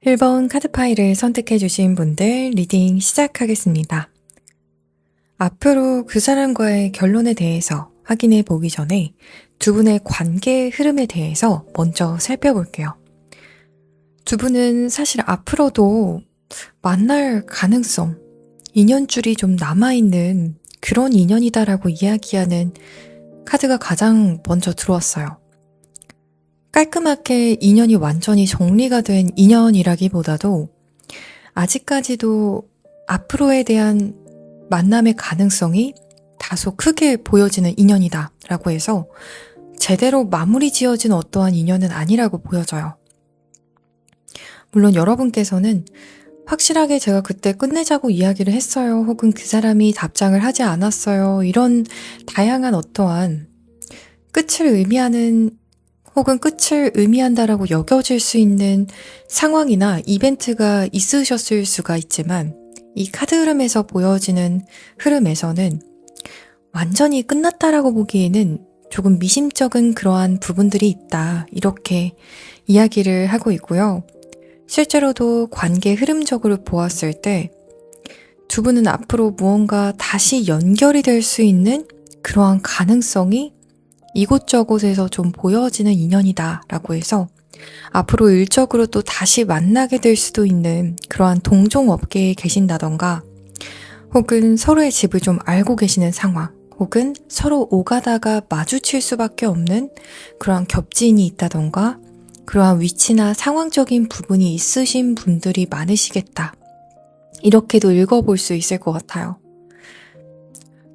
1번 카드 파일을 선택해 주신 분들 리딩 시작하겠습니다. 앞으로 그 사람과의 결론에 대해서 확인해 보기 전에 두 분의 관계 흐름에 대해서 먼저 살펴볼게요. 두 분은 사실 앞으로도 만날 가능성, 인연줄이 좀 남아있는 그런 인연이다라고 이야기하는 카드가 가장 먼저 들어왔어요. 깔끔하게 인연이 완전히 정리가 된 인연이라기보다도 아직까지도 앞으로에 대한 만남의 가능성이 다소 크게 보여지는 인연이다 라고 해서 제대로 마무리 지어진 어떠한 인연은 아니라고 보여져요. 물론 여러분께서는 확실하게 제가 그때 끝내자고 이야기를 했어요. 혹은 그 사람이 답장을 하지 않았어요. 이런 다양한 어떠한 끝을 의미하는 혹은 끝을 의미한다라고 여겨질 수 있는 상황이나 이벤트가 있으셨을 수가 있지만 이 카드 흐름에서 보여지는 흐름에서는 완전히 끝났다라고 보기에는 조금 미심쩍은 그러한 부분들이 있다. 이렇게 이야기를 하고 있고요. 실제로도 관계 흐름적으로 보았을 때 두 분은 앞으로 무언가 다시 연결이 될 수 있는 그러한 가능성이 이곳저곳에서 좀 보여지는 인연이다 라고 해서 앞으로 일적으로 또 다시 만나게 될 수도 있는 그러한 동종업계에 계신다던가 혹은 서로의 집을 좀 알고 계시는 상황 혹은 서로 오가다가 마주칠 수밖에 없는 그러한 겹지인이 있다던가 그러한 위치나 상황적인 부분이 있으신 분들이 많으시겠다. 이렇게도 읽어볼 수 있을 것 같아요.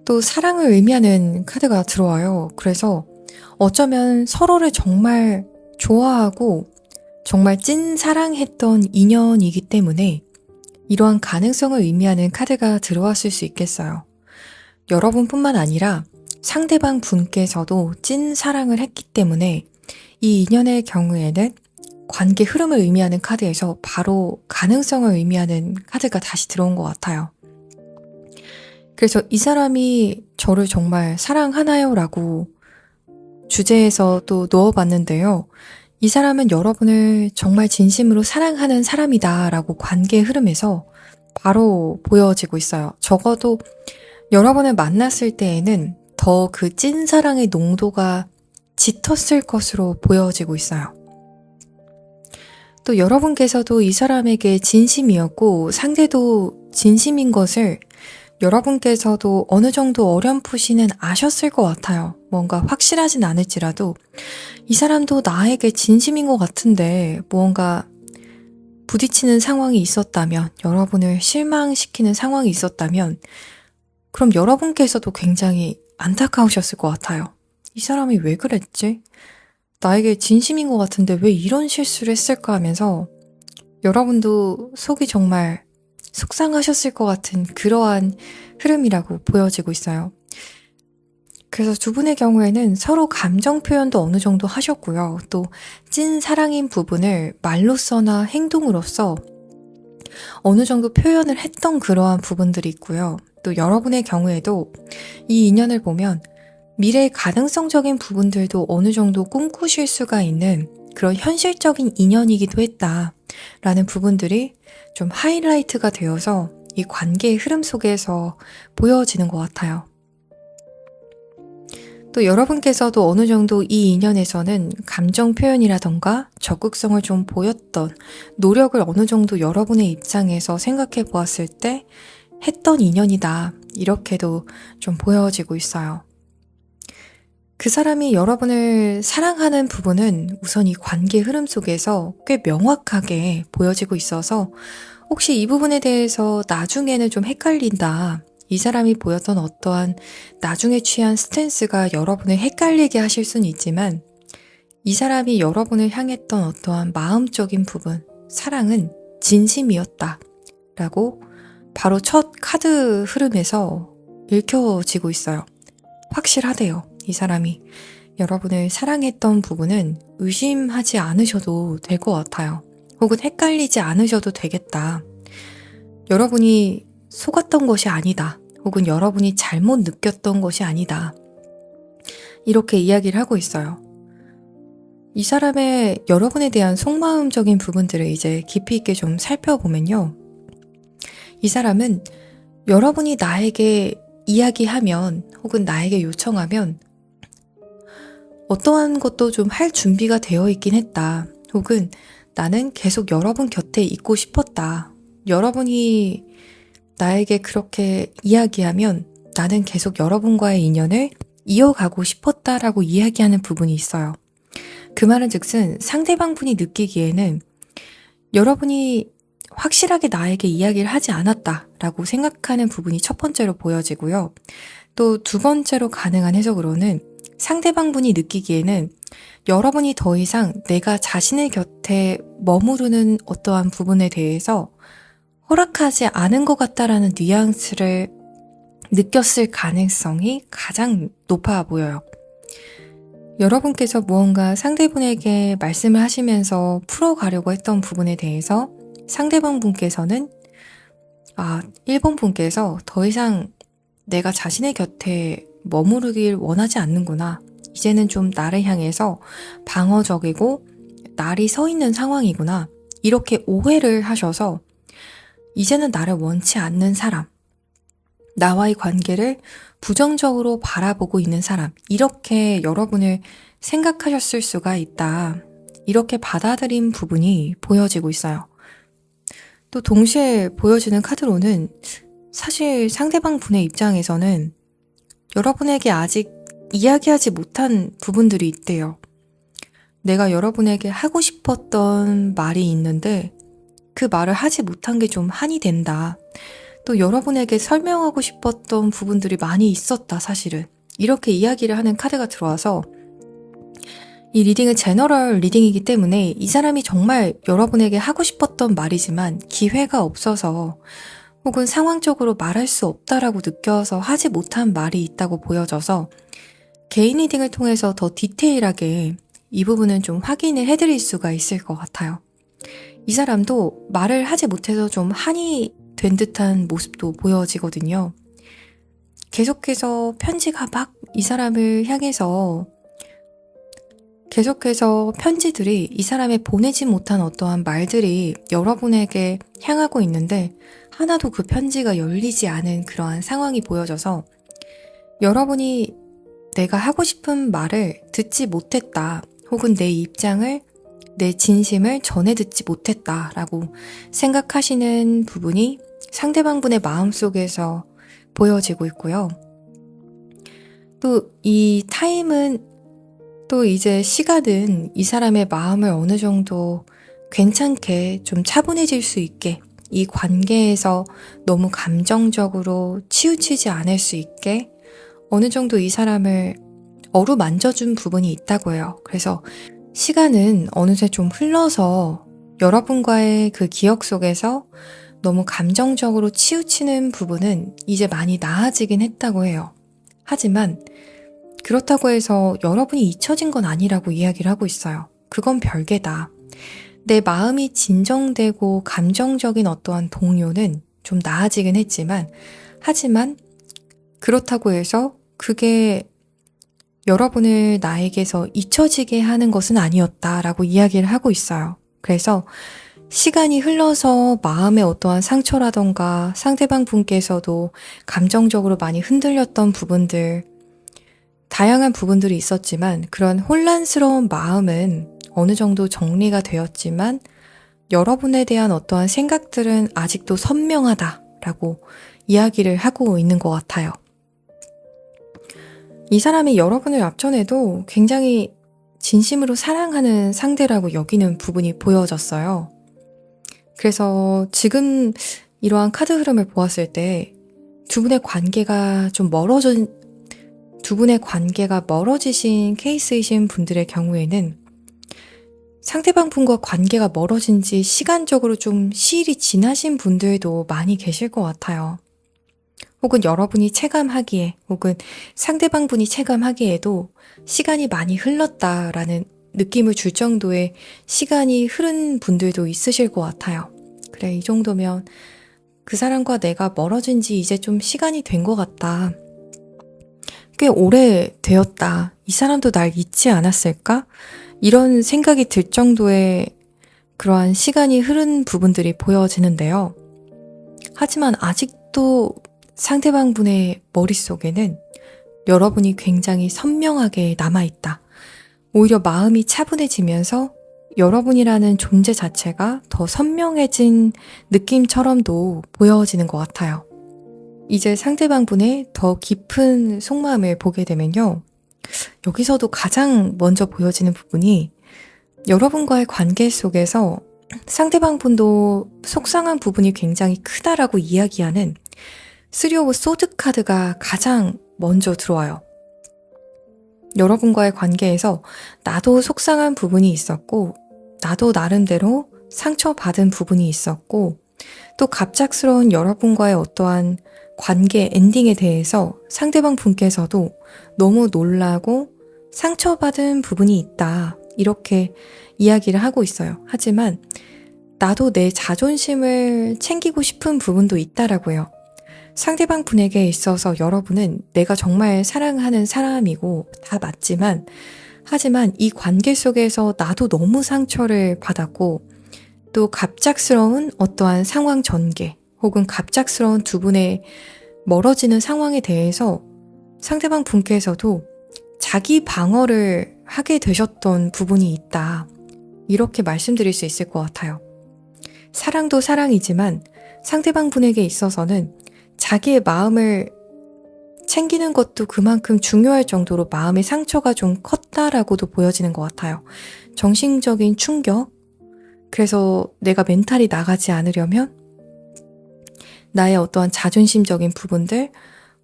또 사랑을 의미하는 카드가 들어와요. 그래서 어쩌면 서로를 정말 좋아하고 정말 찐 사랑했던 인연이기 때문에 이러한 가능성을 의미하는 카드가 들어왔을 수 있겠어요. 여러분뿐만 아니라 상대방 분께서도 찐 사랑을 했기 때문에 이 인연의 경우에는 관계 흐름을 의미하는 카드에서 바로 가능성을 의미하는 카드가 다시 들어온 것 같아요. 그래서 이 사람이 저를 정말 사랑하나요? 라고 주제에서 또 넣어봤는데요. 이 사람은 여러분을 정말 진심으로 사랑하는 사람이다 라고 관계 흐름에서 바로 보여지고 있어요. 적어도 여러분을 만났을 때에는 더 그 찐사랑의 농도가 짙었을 것으로 보여지고 있어요. 또 여러분께서도 이 사람에게 진심이었고 상대도 진심인 것을 여러분께서도 어느 정도 어렴풋이는 아셨을 것 같아요. 뭔가 확실하진 않을지라도 이 사람도 나에게 진심인 것 같은데 무언가 부딪히는 상황이 있었다면, 여러분을 실망시키는 상황이 있었다면 그럼 여러분께서도 굉장히 안타까우셨을 것 같아요. 이 사람이 왜 그랬지? 나에게 진심인 것 같은데 왜 이런 실수를 했을까 하면서 여러분도 속이 정말 속상하셨을 것 같은 그러한 흐름이라고 보여지고 있어요. 그래서 두 분의 경우에는 서로 감정 표현도 어느 정도 하셨고요. 또 찐 사랑인 부분을 말로써나 행동으로써 어느 정도 표현을 했던 그러한 부분들이 있고요. 또 여러분의 경우에도 이 인연을 보면 미래의 가능성적인 부분들도 어느 정도 꿈꾸실 수가 있는 그런 현실적인 인연이기도 했다라는 부분들이 좀 하이라이트가 되어서 이 관계의 흐름 속에서 보여지는 것 같아요. 또 여러분께서도 어느 정도 이 인연에서는 감정 표현이라던가 적극성을 좀 보였던 노력을 어느 정도 여러분의 입장에서 생각해 보았을 때 했던 인연이다. 이렇게도 좀 보여지고 있어요. 그 사람이 여러분을 사랑하는 부분은 우선 이 관계 흐름 속에서 꽤 명확하게 보여지고 있어서 혹시 이 부분에 대해서 나중에는 좀 헷갈린다. 이 사람이 보였던 어떠한 나중에 취한 스탠스가 여러분을 헷갈리게 하실 수는 있지만 이 사람이 여러분을 향했던 어떠한 마음적인 부분, 사랑은 진심이었다. 라고 바로 첫 카드 흐름에서 읽혀지고 있어요. 확실하대요. 이 사람이 여러분을 사랑했던 부분은 의심하지 않으셔도 될 것 같아요. 혹은 헷갈리지 않으셔도 되겠다. 여러분이 속았던 것이 아니다. 혹은 여러분이 잘못 느꼈던 것이 아니다. 이렇게 이야기를 하고 있어요. 이 사람의 여러분에 대한 속마음적인 부분들을 이제 깊이 있게 좀 살펴보면요. 이 사람은 여러분이 나에게 이야기하면 혹은 나에게 요청하면 어떠한 것도 좀 할 준비가 되어 있긴 했다. 혹은 나는 계속 여러분 곁에 있고 싶었다. 여러분이 나에게 그렇게 이야기하면 나는 계속 여러분과의 인연을 이어가고 싶었다라고 이야기하는 부분이 있어요. 그 말은 즉슨 상대방 분이 느끼기에는 여러분이 확실하게 나에게 이야기를 하지 않았다라고 생각하는 부분이 첫 번째로 보여지고요. 또 두 번째로 가능한 해석으로는 상대방 분이 느끼기에는 여러분이 더 이상 내가 자신의 곁에 머무르는 어떠한 부분에 대해서 허락하지 않은 것 같다라는 뉘앙스를 느꼈을 가능성이 가장 높아 보여요. 여러분께서 무언가 상대분에게 말씀을 하시면서 풀어가려고 했던 부분에 대해서 상대방 분께서는 1번 분께서 더 이상 내가 자신의 곁에 머무르길 원하지 않는구나. 이제는 좀 나를 향해서 방어적이고 날이 서 있는 상황이구나. 이렇게 오해를 하셔서 이제는 나를 원치 않는 사람, 나와의 관계를 부정적으로 바라보고 있는 사람, 이렇게 여러분을 생각하셨을 수가 있다. 이렇게 받아들인 부분이 보여지고 있어요. 또 동시에 보여지는 카드로는 사실 상대방 분의 입장에서는 여러분에게 아직 이야기하지 못한 부분들이 있대요. 내가 여러분에게 하고 싶었던 말이 있는데 그 말을 하지 못한 게 좀 한이 된다. 또 여러분에게 설명하고 싶었던 부분들이 많이 있었다, 사실은. 이렇게 이야기를 하는 카드가 들어와서 이 리딩은 제너럴 리딩이기 때문에 이 사람이 정말 여러분에게 하고 싶었던 말이지만 기회가 없어서 혹은 상황적으로 말할 수 없다라고 느껴서 하지 못한 말이 있다고 보여져서 개인 리딩을 통해서 더 디테일하게 이 부분은 좀 확인을 해드릴 수가 있을 것 같아요. 이 사람도 말을 하지 못해서 좀 한이 된 듯한 모습도 보여지거든요. 계속해서 편지가 막 이 사람을 향해서 계속해서 편지들이 이 사람의 보내지 못한 어떠한 말들이 여러분에게 향하고 있는데 하나도 그 편지가 열리지 않은 그러한 상황이 보여져서 여러분이 내가 하고 싶은 말을 듣지 못했다. 혹은 내 입장을, 내 진심을 전해 듣지 못했다라고 생각하시는 부분이 상대방분의 마음속에서 보여지고 있고요. 또 이 타임은 또 이제 시간은 이 사람의 마음을 어느 정도 괜찮게 좀 차분해질 수 있게 이 관계에서 너무 감정적으로 치우치지 않을 수 있게 어느 정도 이 사람을 어루만져준 부분이 있다고 해요. 그래서 시간은 어느새 좀 흘러서 여러분과의 그 기억 속에서 너무 감정적으로 치우치는 부분은 이제 많이 나아지긴 했다고 해요. 하지만 그렇다고 해서 여러분이 잊혀진 건 아니라고 이야기를 하고 있어요. 그건 별개다. 내 마음이 진정되고 감정적인 어떠한 동요는 좀 나아지긴 했지만 하지만 그렇다고 해서 그게 여러분을 나에게서 잊혀지게 하는 것은 아니었다라고 이야기를 하고 있어요. 그래서 시간이 흘러서 마음의 어떠한 상처라던가 상대방 분께서도 감정적으로 많이 흔들렸던 부분들, 다양한 부분들이 있었지만 그런 혼란스러운 마음은 어느 정도 정리가 되었지만 여러분에 대한 어떠한 생각들은 아직도 선명하다라고 이야기를 하고 있는 것 같아요. 이 사람이 여러분을 앞전에도 굉장히 진심으로 사랑하는 상대라고 여기는 부분이 보여졌어요. 그래서 지금 이러한 카드 흐름을 보았을 때 두 분의 관계가 멀어지신 케이스이신 분들의 경우에는 상대방 분과 관계가 멀어진 지 시간적으로 좀 시일이 지나신 분들도 많이 계실 것 같아요. 혹은 여러분이 체감하기에 혹은 상대방 분이 체감하기에도 시간이 많이 흘렀다라는 느낌을 줄 정도의 시간이 흐른 분들도 있으실 것 같아요. 그래, 이 정도면 그 사람과 내가 멀어진 지 이제 좀 시간이 된 것 같다. 꽤 오래 되었다. 이 사람도 날 잊지 않았을까? 이런 생각이 들 정도의 그러한 시간이 흐른 부분들이 보여지는데요. 하지만 아직도 상대방 분의 머릿속에는 여러분이 굉장히 선명하게 남아있다. 오히려 마음이 차분해지면서 여러분이라는 존재 자체가 더 선명해진 느낌처럼도 보여지는 것 같아요. 이제 상대방 분의 더 깊은 속마음을 보게 되면요. 여기서도 가장 먼저 보여지는 부분이 여러분과의 관계 속에서 상대방 분도 속상한 부분이 굉장히 크다라고 이야기하는 3 오브 소드 카드가 가장 먼저 들어와요. 여러분과의 관계에서 나도 속상한 부분이 있었고, 나도 나름대로 상처받은 부분이 있었고, 또 갑작스러운 여러분과의 어떠한 관계 엔딩에 대해서 상대방 분께서도 너무 놀라고 상처받은 부분이 있다. 이렇게 이야기를 하고 있어요. 하지만 나도 내 자존심을 챙기고 싶은 부분도 있다라고요. 상대방 분에게 있어서 여러분은 내가 정말 사랑하는 사람이고 다 맞지만, 하지만 이 관계 속에서 나도 너무 상처를 받았고, 또 갑작스러운 어떠한 상황 전개 혹은 갑작스러운 두 분의 멀어지는 상황에 대해서 상대방 분께서도 자기 방어를 하게 되셨던 부분이 있다. 이렇게 말씀드릴 수 있을 것 같아요. 사랑도 사랑이지만 상대방 분에게 있어서는 자기의 마음을 챙기는 것도 그만큼 중요할 정도로 마음의 상처가 좀 컸다라고도 보여지는 것 같아요. 정신적인 충격, 그래서 내가 멘탈이 나가지 않으려면 나의 어떠한 자존심적인 부분들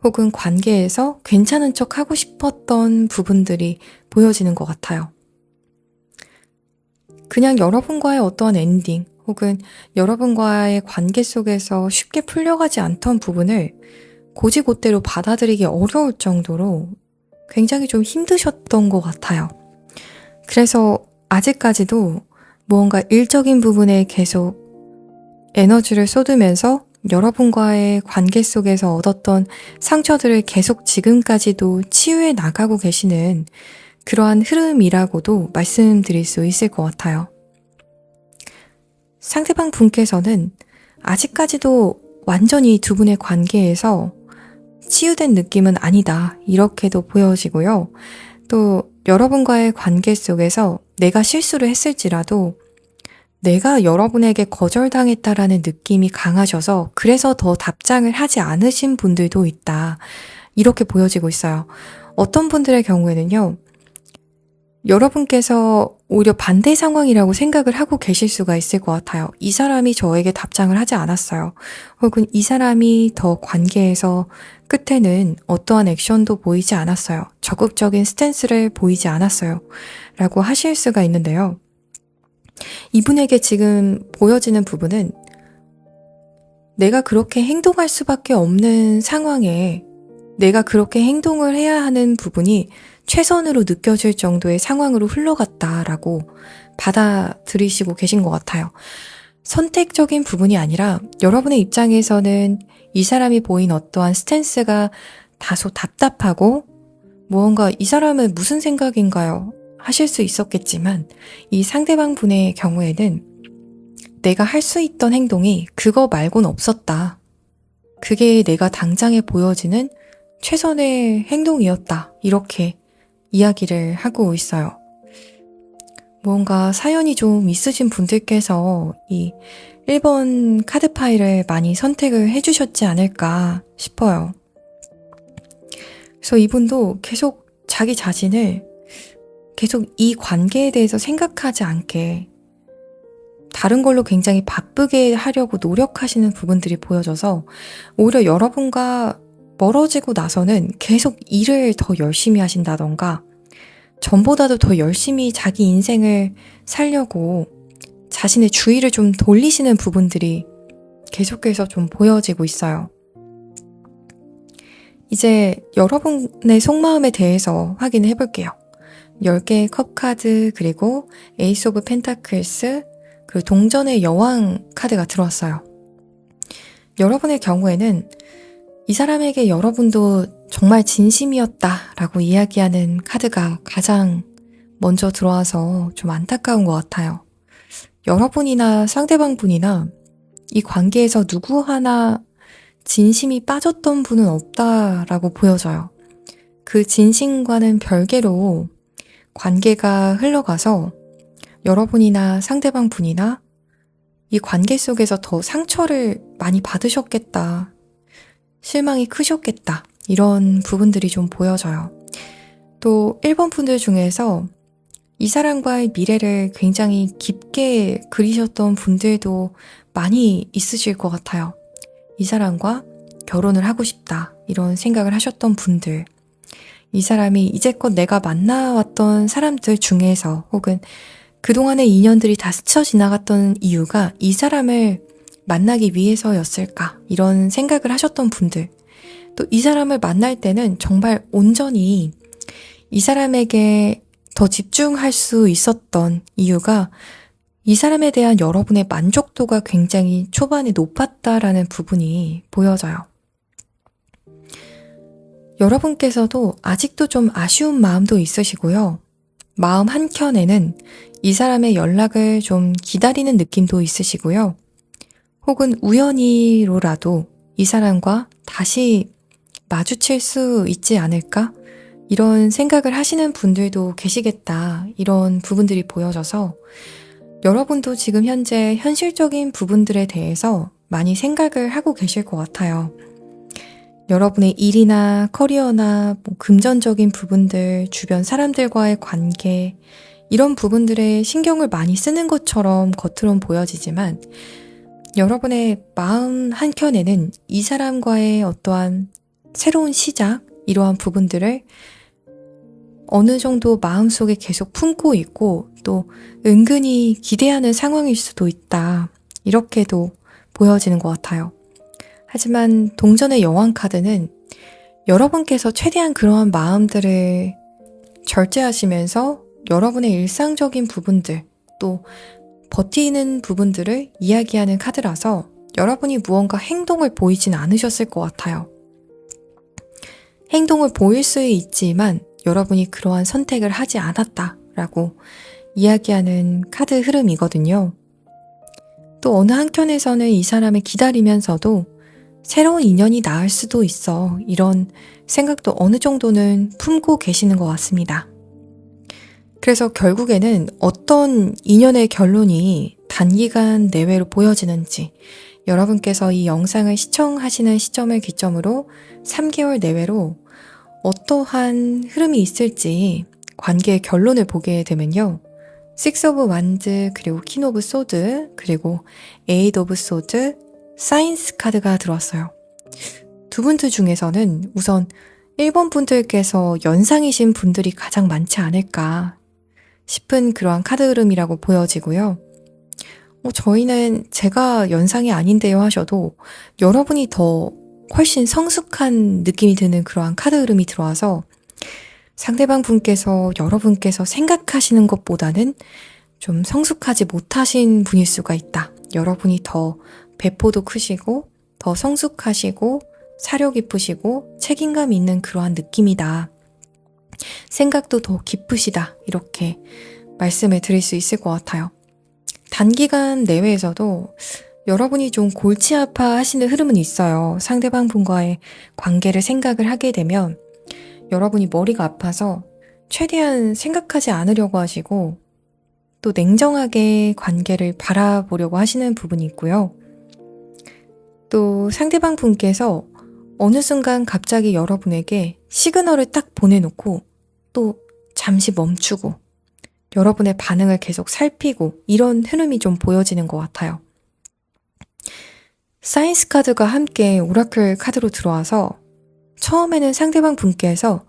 혹은 관계에서 괜찮은 척 하고 싶었던 부분들이 보여지는 것 같아요. 그냥 여러분과의 어떠한 엔딩 혹은 여러분과의 관계 속에서 쉽게 풀려가지 않던 부분을 곧이곧대로 받아들이기 어려울 정도로 굉장히 좀 힘드셨던 것 같아요. 그래서 아직까지도 무언가 일적인 부분에 계속 에너지를 쏟으면서 여러분과의 관계 속에서 얻었던 상처들을 계속 지금까지도 치유해 나가고 계시는 그러한 흐름이라고도 말씀드릴 수 있을 것 같아요. 상대방 분께서는 아직까지도 완전히 두 분의 관계에서 치유된 느낌은 아니다. 이렇게도 보여지고요. 또 여러분과의 관계 속에서 내가 실수를 했을지라도 내가 여러분에게 거절당했다라는 느낌이 강하셔서 그래서 더 답장을 하지 않으신 분들도 있다. 이렇게 보여지고 있어요. 어떤 분들의 경우에는요. 여러분께서 오히려 반대 상황이라고 생각을 하고 계실 수가 있을 것 같아요. 이 사람이 저에게 답장을 하지 않았어요. 혹은 이 사람이 더 관계에서 끝에는 어떠한 액션도 보이지 않았어요. 적극적인 스탠스를 보이지 않았어요. 라고 하실 수가 있는데요. 이분에게 지금 보여지는 부분은 내가 그렇게 행동할 수밖에 없는 상황에 내가 그렇게 행동을 해야 하는 부분이 최선으로 느껴질 정도의 상황으로 흘러갔다라고 받아들이시고 계신 것 같아요. 선택적인 부분이 아니라 여러분의 입장에서는 이 사람이 보인 어떠한 스탠스가 다소 답답하고 무언가 이 사람은 무슨 생각인가요? 하실 수 있었겠지만 이 상대방 분의 경우에는 내가 할 수 있던 행동이 그거 말고는 없었다. 그게 내가 당장에 보여지는 최선의 행동이었다. 이렇게 이야기를 하고 있어요. 뭔가 사연이 좀 있으신 분들께서 이 1번 카드 파일을 많이 선택을 해주셨지 않을까 싶어요. 그래서 이분도 계속 자기 자신을 계속 이 관계에 대해서 생각하지 않게 다른 걸로 굉장히 바쁘게 하려고 노력하시는 부분들이 보여져서 오히려 여러분과 멀어지고 나서는 계속 일을 더 열심히 하신다던가 전보다도 더 열심히 자기 인생을 살려고 자신의 주의를 좀 돌리시는 부분들이 계속해서 좀 보여지고 있어요. 이제 여러분의 속마음에 대해서 확인해 볼게요. 10개의 컵 카드 그리고 에이스 오브 펜타클스 그리고 동전의 여왕 카드가 들어왔어요. 여러분의 경우에는 이 사람에게 여러분도 정말 진심이었다라고 이야기하는 카드가 가장 먼저 들어와서 좀 안타까운 것 같아요. 여러분이나 상대방 분이나 이 관계에서 누구 하나 진심이 빠졌던 분은 없다라고 보여져요. 그 진심과는 별개로 관계가 흘러가서 여러분이나 상대방 분이나 이 관계 속에서 더 상처를 많이 받으셨겠다. 실망이 크셨겠다. 이런 부분들이 좀 보여져요. 또 1번 분들 중에서 이 사람과의 미래를 굉장히 깊게 그리셨던 분들도 많이 있으실 것 같아요. 이 사람과 결혼을 하고 싶다. 이런 생각을 하셨던 분들. 이 사람이 이제껏 내가 만나왔던 사람들 중에서 혹은 그동안의 인연들이 다 스쳐 지나갔던 이유가 이 사람을 만나기 위해서였을까? 이런 생각을 하셨던 분들. 또 이 사람을 만날 때는 정말 온전히 이 사람에게 더 집중할 수 있었던 이유가 이 사람에 대한 여러분의 만족도가 굉장히 초반에 높았다라는 부분이 보여져요. 여러분께서도 아직도 좀 아쉬운 마음도 있으시고요. 마음 한켠에는 이 사람의 연락을 좀 기다리는 느낌도 있으시고요. 혹은 우연히로라도 이 사람과 다시 마주칠 수 있지 않을까? 이런 생각을 하시는 분들도 계시겠다. 이런 부분들이 보여져서 여러분도 지금 현재 현실적인 부분들에 대해서 많이 생각을 하고 계실 것 같아요. 여러분의 일이나 커리어나 금전적인 부분들, 주변 사람들과의 관계, 이런 부분들에 신경을 많이 쓰는 것처럼 겉으론 보여지지만 여러분의 마음 한켠에는 이 사람과의 어떠한 새로운 시작, 이러한 부분들을 어느 정도 마음속에 계속 품고 있고 또 은근히 기대하는 상황일 수도 있다. 이렇게도 보여지는 것 같아요. 하지만 동전의 여왕 카드는 여러분께서 최대한 그러한 마음들을 절제하시면서 여러분의 일상적인 부분들 또 버티는 부분들을 이야기하는 카드라서 여러분이 무언가 행동을 보이진 않으셨을 것 같아요. 행동을 보일 수 있지만 여러분이 그러한 선택을 하지 않았다라고 이야기하는 카드 흐름이거든요. 또 어느 한켠에서는 이 사람을 기다리면서도 새로운 인연이 나을 수도 있어. 이런 생각도 어느 정도는 품고 계시는 것 같습니다. 그래서 결국에는 어떤 인연의 결론이 단기간 내외로 보여지는지 여러분께서 이 영상을 시청하시는 시점을 기점으로 3개월 내외로 어떠한 흐름이 있을지 관계의 결론을 보게 되면요. 6 오브 완드 그리고 퀸 오브 소드 그리고 8 오브 소드 사인스 카드가 들어왔어요. 두 분들 중에서는 우선 1번 분들께서 연상이신 분들이 가장 많지 않을까 싶은 그러한 카드 흐름이라고 보여지고요. 저희는 제가 연상이 아닌데요 하셔도 여러분이 더 훨씬 성숙한 느낌이 드는 그러한 카드 흐름이 들어와서 상대방 분께서 여러분께서 생각하시는 것보다는 좀 성숙하지 못하신 분일 수가 있다. 여러분이 더 배포도 크시고 더 성숙하시고 사려 깊으시고 책임감 있는 그러한 느낌이다. 생각도 더 깊으시다. 이렇게 말씀을 드릴 수 있을 것 같아요. 단기간 내외에서도 여러분이 좀 골치 아파하시는 흐름은 있어요. 상대방 분과의 관계를 생각을 하게 되면 여러분이 머리가 아파서 최대한 생각하지 않으려고 하시고 또 냉정하게 관계를 바라보려고 하시는 부분이 있고요. 또 상대방 분께서 어느 순간 갑자기 여러분에게 시그널을 딱 보내놓고 또 잠시 멈추고 여러분의 반응을 계속 살피고 이런 흐름이 좀 보여지는 것 같아요. 사인스 카드가 함께 오라클 카드로 들어와서 처음에는 상대방 분께서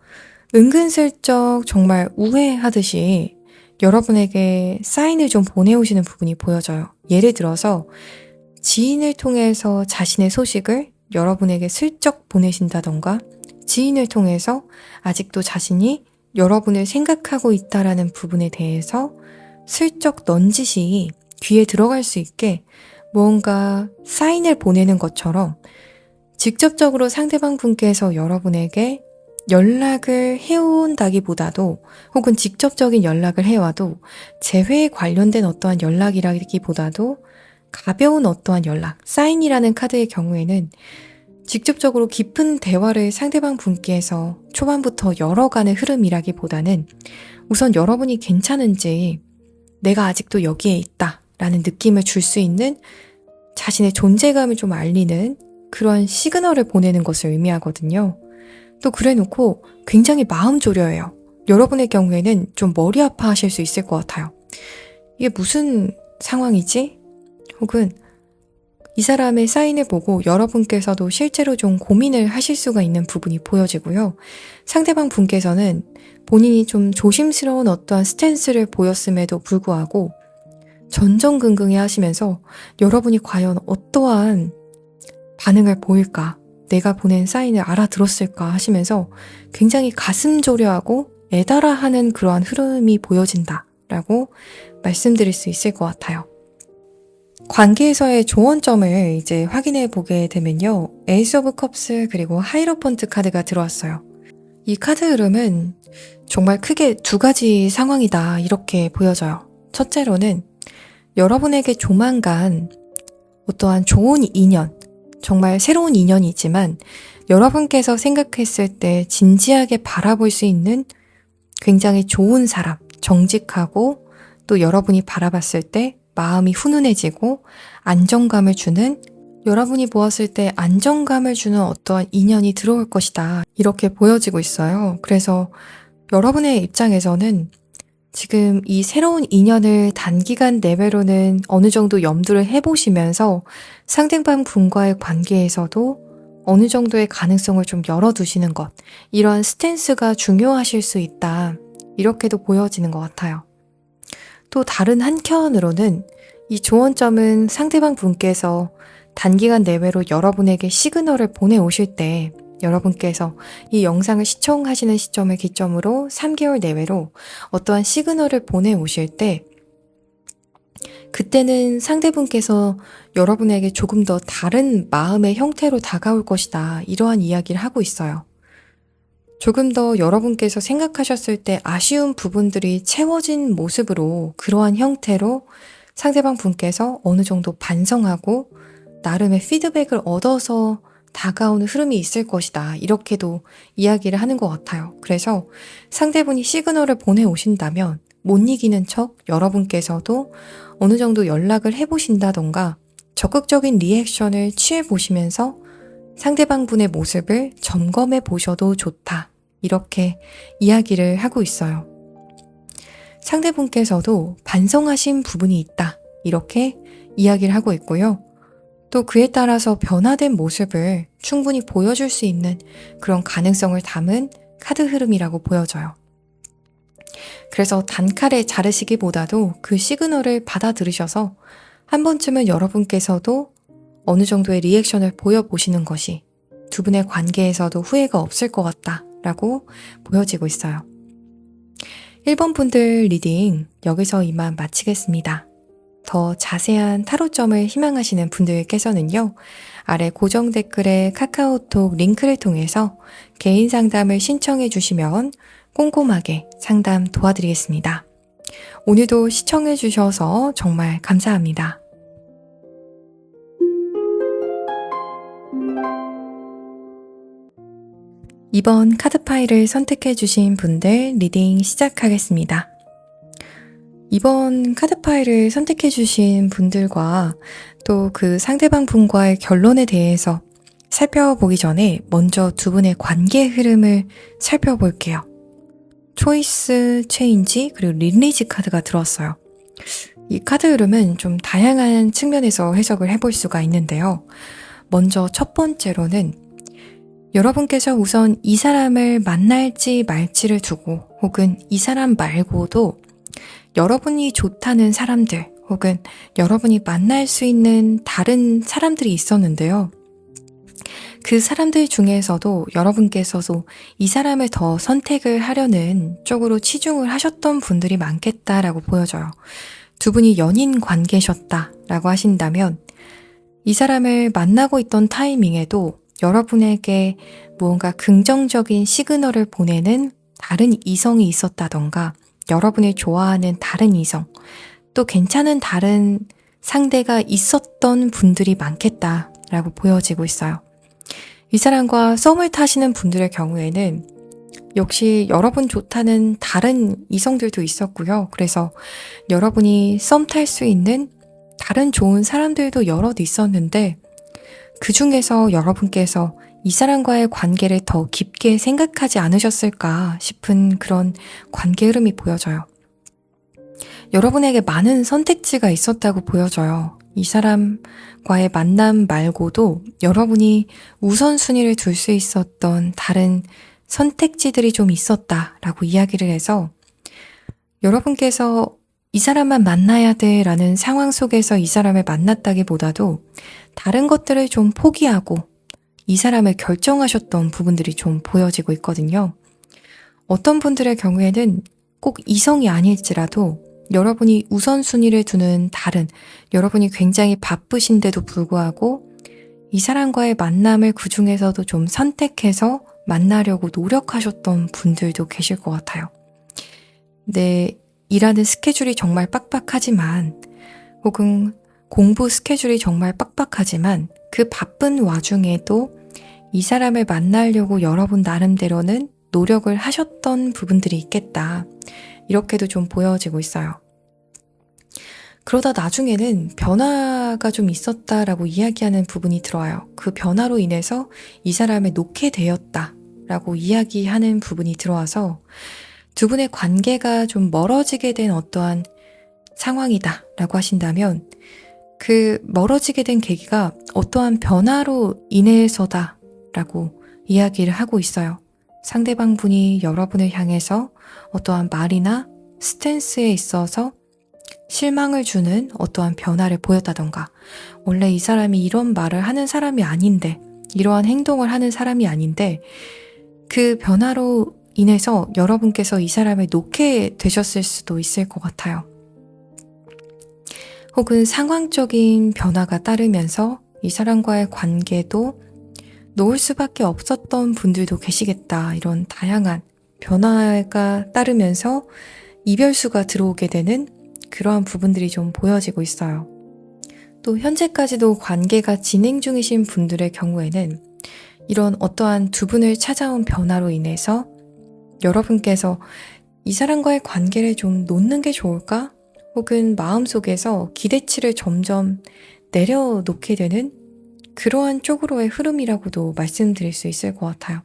은근슬쩍 정말 우회하듯이 여러분에게 사인을 좀 보내오시는 부분이 보여져요. 예를 들어서 지인을 통해서 자신의 소식을 여러분에게 슬쩍 보내신다던가 지인을 통해서 아직도 자신이 여러분을 생각하고 있다라는 부분에 대해서 슬쩍 넌지시 귀에 들어갈 수 있게 무언가 사인을 보내는 것처럼 직접적으로 상대방 분께서 여러분에게 연락을 해온다기보다도 혹은 직접적인 연락을 해와도 재회에 관련된 어떠한 연락이라기보다도 가벼운 어떠한 연락, 사인이라는 카드의 경우에는 직접적으로 깊은 대화를 상대방 분께서 초반부터 열어가는 흐름이라기보다는 우선 여러분이 괜찮은지 내가 아직도 여기에 있다 라는 느낌을 줄 수 있는 자신의 존재감을 좀 알리는 그런 시그널을 보내는 것을 의미하거든요. 또 그래놓고 굉장히 마음 졸여해요. 여러분의 경우에는 좀 머리 아파하실 수 있을 것 같아요. 이게 무슨 상황이지? 혹은 이 사람의 사인을 보고 여러분께서도 실제로 좀 고민을 하실 수가 있는 부분이 보여지고요. 상대방 분께서는 본인이 좀 조심스러운 어떠한 스탠스를 보였음에도 불구하고 전전긍긍해 하시면서 여러분이 과연 어떠한 반응을 보일까? 내가 보낸 사인을 알아들었을까 하시면서 굉장히 가슴 졸여하고 애달아하는 그러한 흐름이 보여진다라고 말씀드릴 수 있을 것 같아요. 관계에서의 조언점을 이제 확인해 보게 되면요. 에이스 오브 컵스 그리고 하이로펀트 카드가 들어왔어요. 이 카드 흐름은 정말 크게 두 가지 상황이다 이렇게 보여져요. 첫째로는 여러분에게 조만간 어떠한 좋은 인연, 정말 새로운 인연이지만 여러분께서 생각했을 때 진지하게 바라볼 수 있는 굉장히 좋은 사람, 정직하고 또 여러분이 바라봤을 때 마음이 훈훈해지고 안정감을 주는, 여러분이 보았을 때 안정감을 주는 어떠한 인연이 들어올 것이다. 이렇게 보여지고 있어요. 그래서 여러분의 입장에서는 지금 이 새로운 인연을 단기간 내외로는 어느 정도 염두를 해보시면서 상대방 분과의 관계에서도 어느 정도의 가능성을 좀 열어두시는 것, 이런 스탠스가 중요하실 수 있다. 이렇게도 보여지는 것 같아요. 또 다른 한켠으로는 이 조언점은 상대방 분께서 단기간 내외로 여러분에게 시그널을 보내오실 때 여러분께서 이 영상을 시청하시는 시점을 기점으로 3개월 내외로 어떠한 시그널을 보내오실 때 그때는 상대분께서 여러분에게 조금 더 다른 마음의 형태로 다가올 것이다. 이러한 이야기를 하고 있어요. 조금 더 여러분께서 생각하셨을 때 아쉬운 부분들이 채워진 모습으로 그러한 형태로 상대방 분께서 어느 정도 반성하고 나름의 피드백을 얻어서 다가오는 흐름이 있을 것이다. 이렇게도 이야기를 하는 것 같아요. 그래서 상대분이 시그널을 보내오신다면 못 이기는 척 여러분께서도 어느 정도 연락을 해보신다던가 적극적인 리액션을 취해보시면서 상대방 분의 모습을 점검해 보셔도 좋다. 이렇게 이야기를 하고 있어요. 상대분께서도 반성하신 부분이 있다. 이렇게 이야기를 하고 있고요. 또 그에 따라서 변화된 모습을 충분히 보여줄 수 있는 그런 가능성을 담은 카드 흐름이라고 보여져요. 그래서 단칼에 자르시기보다도 그 시그널을 받아들이셔서 한 번쯤은 여러분께서도 어느 정도의 리액션을 보여보시는 것이 두 분의 관계에서도 후회가 없을 것 같다라고 보여지고 있어요. 1번 분들 리딩 여기서 이만 마치겠습니다. 더 자세한 타로점을 희망하시는 분들께서는요. 아래 고정 댓글에 카카오톡 링크를 통해서 개인 상담을 신청해 주시면 꼼꼼하게 상담 도와드리겠습니다. 오늘도 시청해 주셔서 정말 감사합니다. 이번 카드 파일을 선택해 주신 분들 리딩 시작하겠습니다. 이번 카드 파일을 선택해 주신 분들과 또 그 상대방 분과의 결론에 대해서 살펴보기 전에 먼저 두 분의 관계 흐름을 살펴볼게요. 초이스, 체인지, 그리고 릴리지 카드가 들어왔어요. 이 카드 흐름은 좀 다양한 측면에서 해석을 해볼 수가 있는데요. 먼저 첫 번째로는 여러분께서 우선 이 사람을 만날지 말지를 두고 혹은 이 사람 말고도 여러분이 좋다는 사람들 혹은 여러분이 만날 수 있는 다른 사람들이 있었는데요. 그 사람들 중에서도 여러분께서도 이 사람을 더 선택을 하려는 쪽으로 치중을 하셨던 분들이 많겠다라고 보여져요. 두 분이 연인 관계셨다라고 하신다면 이 사람을 만나고 있던 타이밍에도 여러분에게 무언가 긍정적인 시그널을 보내는 다른 이성이 있었다던가, 여러분이 좋아하는 다른 이성, 또 괜찮은 다른 상대가 있었던 분들이 많겠다라고 보여지고 있어요. 이 사람과 썸을 타시는 분들의 경우에는 역시 여러분 좋다는 다른 이성들도 있었고요. 그래서 여러분이 썸 탈 수 있는 다른 좋은 사람들도 여럿 있었는데, 그 중에서 여러분께서 이 사람과의 관계를 더 깊게 생각하지 않으셨을까 싶은 그런 관계 흐름이 보여져요. 여러분에게 많은 선택지가 있었다고 보여져요. 이 사람과의 만남 말고도 여러분이 우선순위를 둘 수 있었던 다른 선택지들이 좀 있었다라고 이야기를 해서, 여러분께서 이 사람만 만나야 돼 라는 상황 속에서 이 사람을 만났다기보다도 다른 것들을 좀 포기하고 이 사람을 결정하셨던 부분들이 좀 보여지고 있거든요. 어떤 분들의 경우에는 꼭 이성이 아닐지라도 여러분이 우선순위를 두는 다른, 여러분이 굉장히 바쁘신데도 불구하고 이 사람과의 만남을 그 중에서도 좀 선택해서 만나려고 노력하셨던 분들도 계실 것 같아요. 네, 일하는 스케줄이 정말 빡빡하지만, 혹은 공부 스케줄이 정말 빡빡하지만 그 바쁜 와중에도 이 사람을 만나려고 여러분 나름대로는 노력을 하셨던 부분들이 있겠다. 이렇게도 좀 보여지고 있어요. 그러다 나중에는 변화가 좀 있었다라고 이야기하는 부분이 들어와요. 그 변화로 인해서 이 사람을 놓게 되었다라고 이야기하는 부분이 들어와서 두 분의 관계가 좀 멀어지게 된 어떠한 상황이다라고 하신다면, 그 멀어지게 된 계기가 어떠한 변화로 인해서다라고 이야기를 하고 있어요. 상대방 분이 여러분을 향해서 어떠한 말이나 스탠스에 있어서 실망을 주는 어떠한 변화를 보였다던가, 원래 이 사람이 이런 말을 하는 사람이 아닌데, 이러한 행동을 하는 사람이 아닌데, 그 변화로 인해서 여러분께서 이 사람을 놓게 되셨을 수도 있을 것 같아요. 혹은 상황적인 변화가 따르면서 이 사람과의 관계도 놓을 수밖에 없었던 분들도 계시겠다. 이런 다양한 변화가 따르면서 이별수가 들어오게 되는 그러한 부분들이 좀 보여지고 있어요. 또 현재까지도 관계가 진행 중이신 분들의 경우에는 이런 어떠한 두 분을 찾아온 변화로 인해서 여러분께서 이 사람과의 관계를 좀 놓는 게 좋을까? 혹은 마음속에서 기대치를 점점 내려놓게 되는 그러한 쪽으로의 흐름이라고도 말씀드릴 수 있을 것 같아요.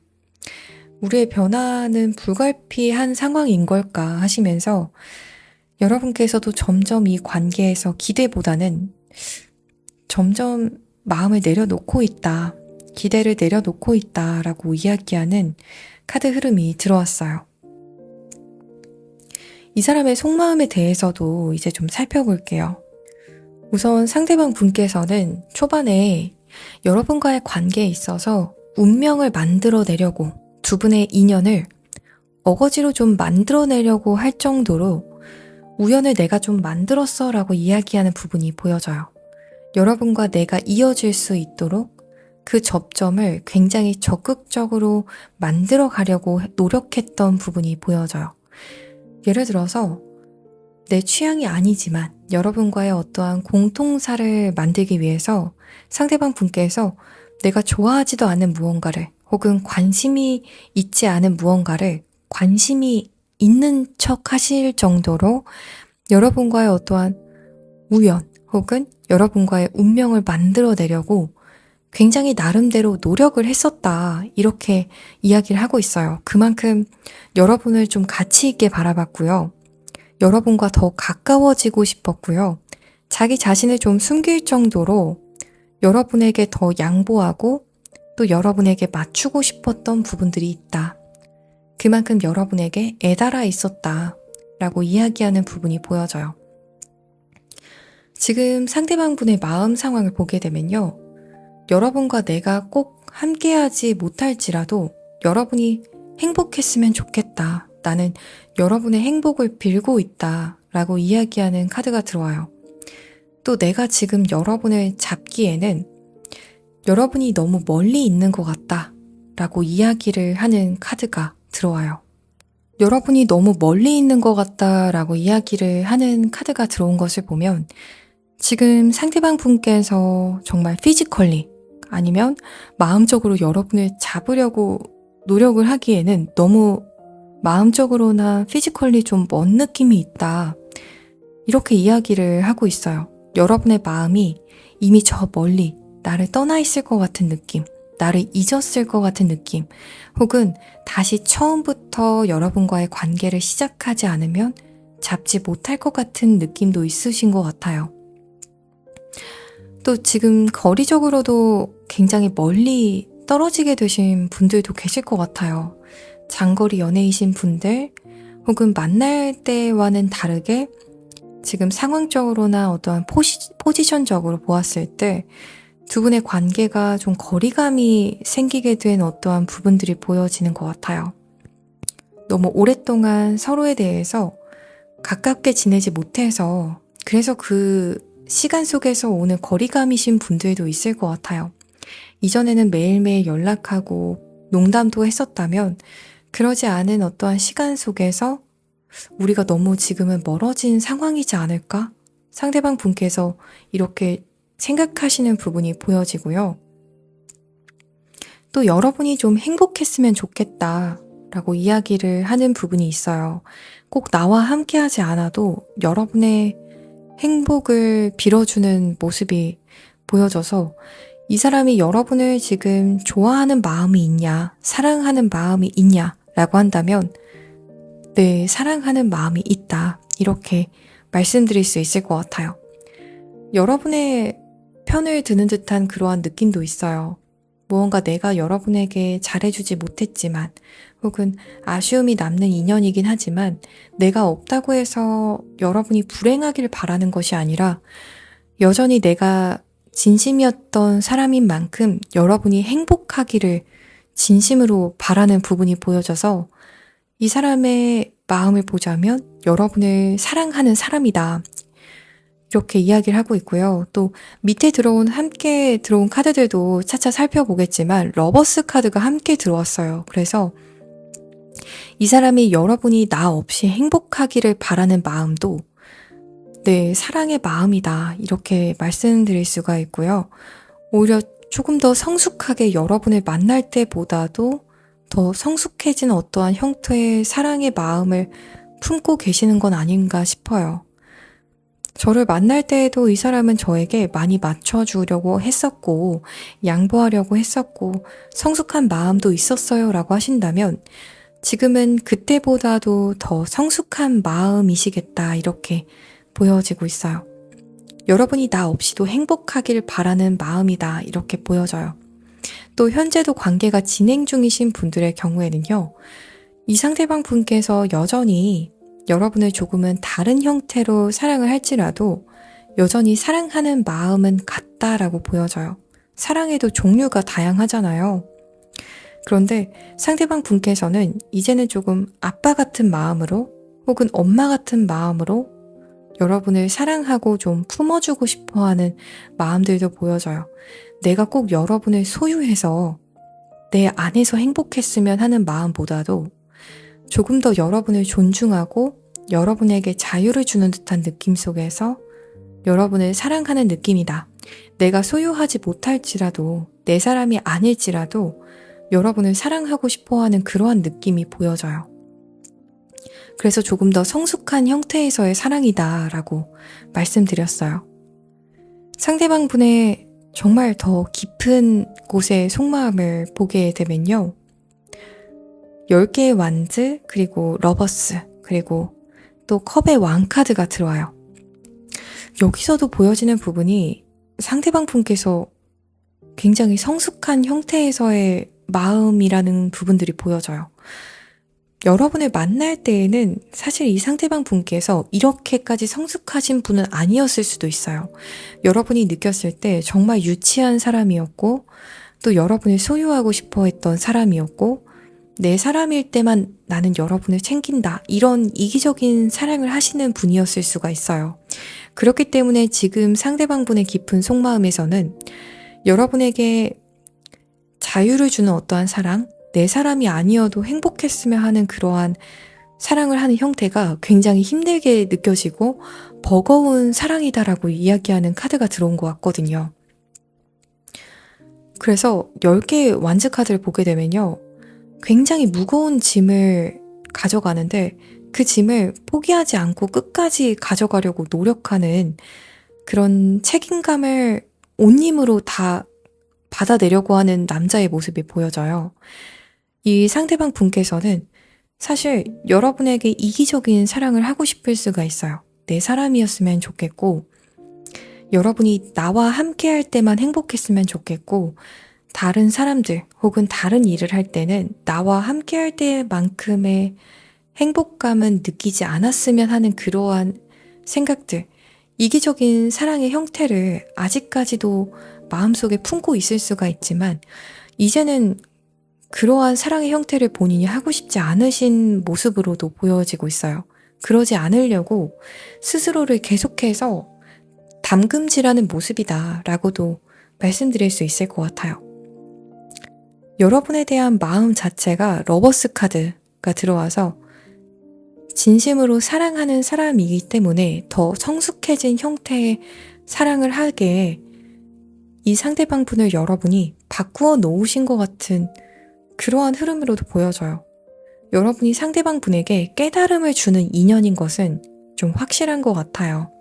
우리의 변화는 불가피한 상황인 걸까 하시면서 여러분께서도 점점 이 관계에서 기대보다는 점점 마음을 내려놓고 있다, 기대를 내려놓고 있다라고 이야기하는 카드 흐름이 들어왔어요. 이 사람의 속마음에 대해서도 이제 좀 살펴볼게요. 우선 상대방 분께서는 초반에 여러분과의 관계에 있어서 운명을 만들어내려고, 두 분의 인연을 어거지로 좀 만들어내려고 할 정도로 우연을 내가 좀 만들었어 라고 이야기하는 부분이 보여져요. 여러분과 내가 이어질 수 있도록 그 접점을 굉장히 적극적으로 만들어 가려고 노력했던 부분이 보여져요. 예를 들어서 내 취향이 아니지만 여러분과의 어떠한 공통사를 만들기 위해서 상대방 분께서 내가 좋아하지도 않은 무언가를, 혹은 관심이 있지 않은 무언가를 관심이 있는 척 하실 정도로 여러분과의 어떠한 우연 혹은 여러분과의 운명을 만들어내려고 굉장히 나름대로 노력을 했었다, 이렇게 이야기를 하고 있어요. 그만큼 여러분을 좀 가치 있게 바라봤고요. 여러분과 더 가까워지고 싶었고요. 자기 자신을 좀 숨길 정도로 여러분에게 더 양보하고 또 여러분에게 맞추고 싶었던 부분들이 있다. 그만큼 여러분에게 애달아 있었다 라고 이야기하는 부분이 보여져요. 지금 상대방 분의 마음 상황을 보게 되면요, 여러분과 내가 꼭 함께하지 못할지라도 여러분이 행복했으면 좋겠다, 나는 여러분의 행복을 빌고 있다 라고 이야기하는 카드가 들어와요. 또 내가 지금 여러분을 잡기에는 여러분이 너무 멀리 있는 것 같다 라고 이야기를 하는 카드가 들어와요. 여러분이 너무 멀리 있는 것 같다 라고 이야기를 하는 카드가 들어온 것을 보면 지금 상대방 분께서 정말 피지컬리 아니면 마음적으로 여러분을 잡으려고 노력을 하기에는 너무 마음적으로나 피지컬리 좀 먼 느낌이 있다. 이렇게 이야기를 하고 있어요. 여러분의 마음이 이미 저 멀리 나를 떠나 있을 것 같은 느낌, 나를 잊었을 것 같은 느낌, 혹은 다시 처음부터 여러분과의 관계를 시작하지 않으면 잡지 못할 것 같은 느낌도 있으신 것 같아요. 또 지금 거리적으로도 굉장히 멀리 떨어지게 되신 분들도 계실 것 같아요. 장거리 연애이신 분들, 혹은 만날 때와는 다르게 지금 상황적으로나 어떠한 포지션적으로 보았을 때 두 분의 관계가 좀 거리감이 생기게 된 어떠한 부분들이 보여지는 것 같아요. 너무 오랫동안 서로에 대해서 가깝게 지내지 못해서 그래서 그 시간 속에서 오는 거리감이신 분들도 있을 것 같아요. 이전에는 매일매일 연락하고 농담도 했었다면 그러지 않은 어떠한 시간 속에서 우리가 너무 지금은 멀어진 상황이지 않을까? 상대방 분께서 이렇게 생각하시는 부분이 보여지고요. 또 여러분이 좀 행복했으면 좋겠다 라고 이야기를 하는 부분이 있어요. 꼭 나와 함께 하지 않아도 여러분의 행복을 빌어주는 모습이 보여져서 이 사람이 여러분을 지금 좋아하는 마음이 있냐, 사랑하는 마음이 있냐 라고 한다면 네, 사랑하는 마음이 있다. 이렇게 말씀드릴 수 있을 것 같아요. 여러분의 편을 드는 듯한 그러한 느낌도 있어요. 무언가 내가 여러분에게 잘해주지 못했지만 혹은 아쉬움이 남는 인연이긴 하지만 내가 없다고 해서 여러분이 불행하길 바라는 것이 아니라 여전히 내가 진심이었던 사람인 만큼 여러분이 행복하기를 진심으로 바라는 부분이 보여져서 이 사람의 마음을 보자면 여러분을 사랑하는 사람이다. 이렇게 이야기를 하고 있고요. 또 밑에 함께 들어온 카드들도 차차 살펴보겠지만 러버스 카드가 함께 들어왔어요. 그래서 이 사람이 여러분이 나 없이 행복하기를 바라는 마음도 네, 사랑의 마음이다. 이렇게 말씀드릴 수가 있고요. 오히려 조금 더 성숙하게 여러분을 만날 때보다도 더 성숙해진 어떠한 형태의 사랑의 마음을 품고 계시는 건 아닌가 싶어요. 저를 만날 때에도 이 사람은 저에게 많이 맞춰주려고 했었고, 양보하려고 했었고, 성숙한 마음도 있었어요 라고 하신다면, 지금은 그때보다도 더 성숙한 마음이시겠다, 이렇게 보여지고 있어요. 여러분이 나 없이도 행복하길 바라는 마음이다, 이렇게 보여져요. 또 현재도 관계가 진행 중이신 분들의 경우에는요, 이 상대방 분께서 여전히 여러분을 조금은 다른 형태로 사랑을 할지라도 여전히 사랑하는 마음은 같다라고 보여져요. 사랑에도 종류가 다양하잖아요. 그런데 상대방 분께서는 이제는 조금 아빠 같은 마음으로 혹은 엄마 같은 마음으로 여러분을 사랑하고 좀 품어주고 싶어 하는 마음들도 보여져요. 내가 꼭 여러분을 소유해서 내 안에서 행복했으면 하는 마음보다도 조금 더 여러분을 존중하고 여러분에게 자유를 주는 듯한 느낌 속에서 여러분을 사랑하는 느낌이다. 내가 소유하지 못할지라도 내 사람이 아닐지라도 여러분을 사랑하고 싶어하는 그러한 느낌이 보여져요. 그래서 조금 더 성숙한 형태에서의 사랑이다 라고 말씀드렸어요. 상대방 분의 정말 더 깊은 곳의 속마음을 보게 되면요. 10개의 완즈, 그리고 러버스, 그리고 또 컵의 왕 카드가 들어와요. 여기서도 보여지는 부분이 상대방 분께서 굉장히 성숙한 형태에서의 마음이라는 부분들이 보여져요. 여러분을 만날 때에는 사실 이 상대방 분께서 이렇게까지 성숙하신 분은 아니었을 수도 있어요. 여러분이 느꼈을 때 정말 유치한 사람이었고 또 여러분을 소유하고 싶어 했던 사람이었고 내 사람일 때만 나는 여러분을 챙긴다. 이런 이기적인 사랑을 하시는 분이었을 수가 있어요. 그렇기 때문에 지금 상대방 분의 깊은 속마음에서는 여러분에게 자유를 주는 어떠한 사랑, 내 사람이 아니어도 행복했으면 하는 그러한 사랑을 하는 형태가 굉장히 힘들게 느껴지고 버거운 사랑이다라고 이야기하는 카드가 들어온 것 같거든요. 그래서 10개의 완즈 카드를 보게 되면요. 굉장히 무거운 짐을 가져가는데 그 짐을 포기하지 않고 끝까지 가져가려고 노력하는 그런 책임감을 온 힘으로 다 받아내려고 하는 남자의 모습이 보여져요. 이 상대방 분께서는 사실 여러분에게 이기적인 사랑을 하고 싶을 수가 있어요. 내 사람이었으면 좋겠고, 여러분이 나와 함께 할 때만 행복했으면 좋겠고, 다른 사람들 혹은 다른 일을 할 때는 나와 함께 할 때만큼의 행복감은 느끼지 않았으면 하는 그러한 생각들, 이기적인 사랑의 형태를 아직까지도 마음속에 품고 있을 수가 있지만, 이제는 그러한 사랑의 형태를 본인이 하고 싶지 않으신 모습으로도 보여지고 있어요. 그러지 않으려고 스스로를 계속해서 담금질하는 모습이다 라고도 말씀드릴 수 있을 것 같아요. 여러분에 대한 마음 자체가 러버스 카드가 들어와서 진심으로 사랑하는 사람이기 때문에 더 성숙해진 형태의 사랑을 하게 이 상대방 분을 여러분이 바꾸어 놓으신 것 같은 그러한 흐름으로도 보여져요. 여러분이 상대방 분에게 깨달음을 주는 인연인 것은 좀 확실한 것 같아요.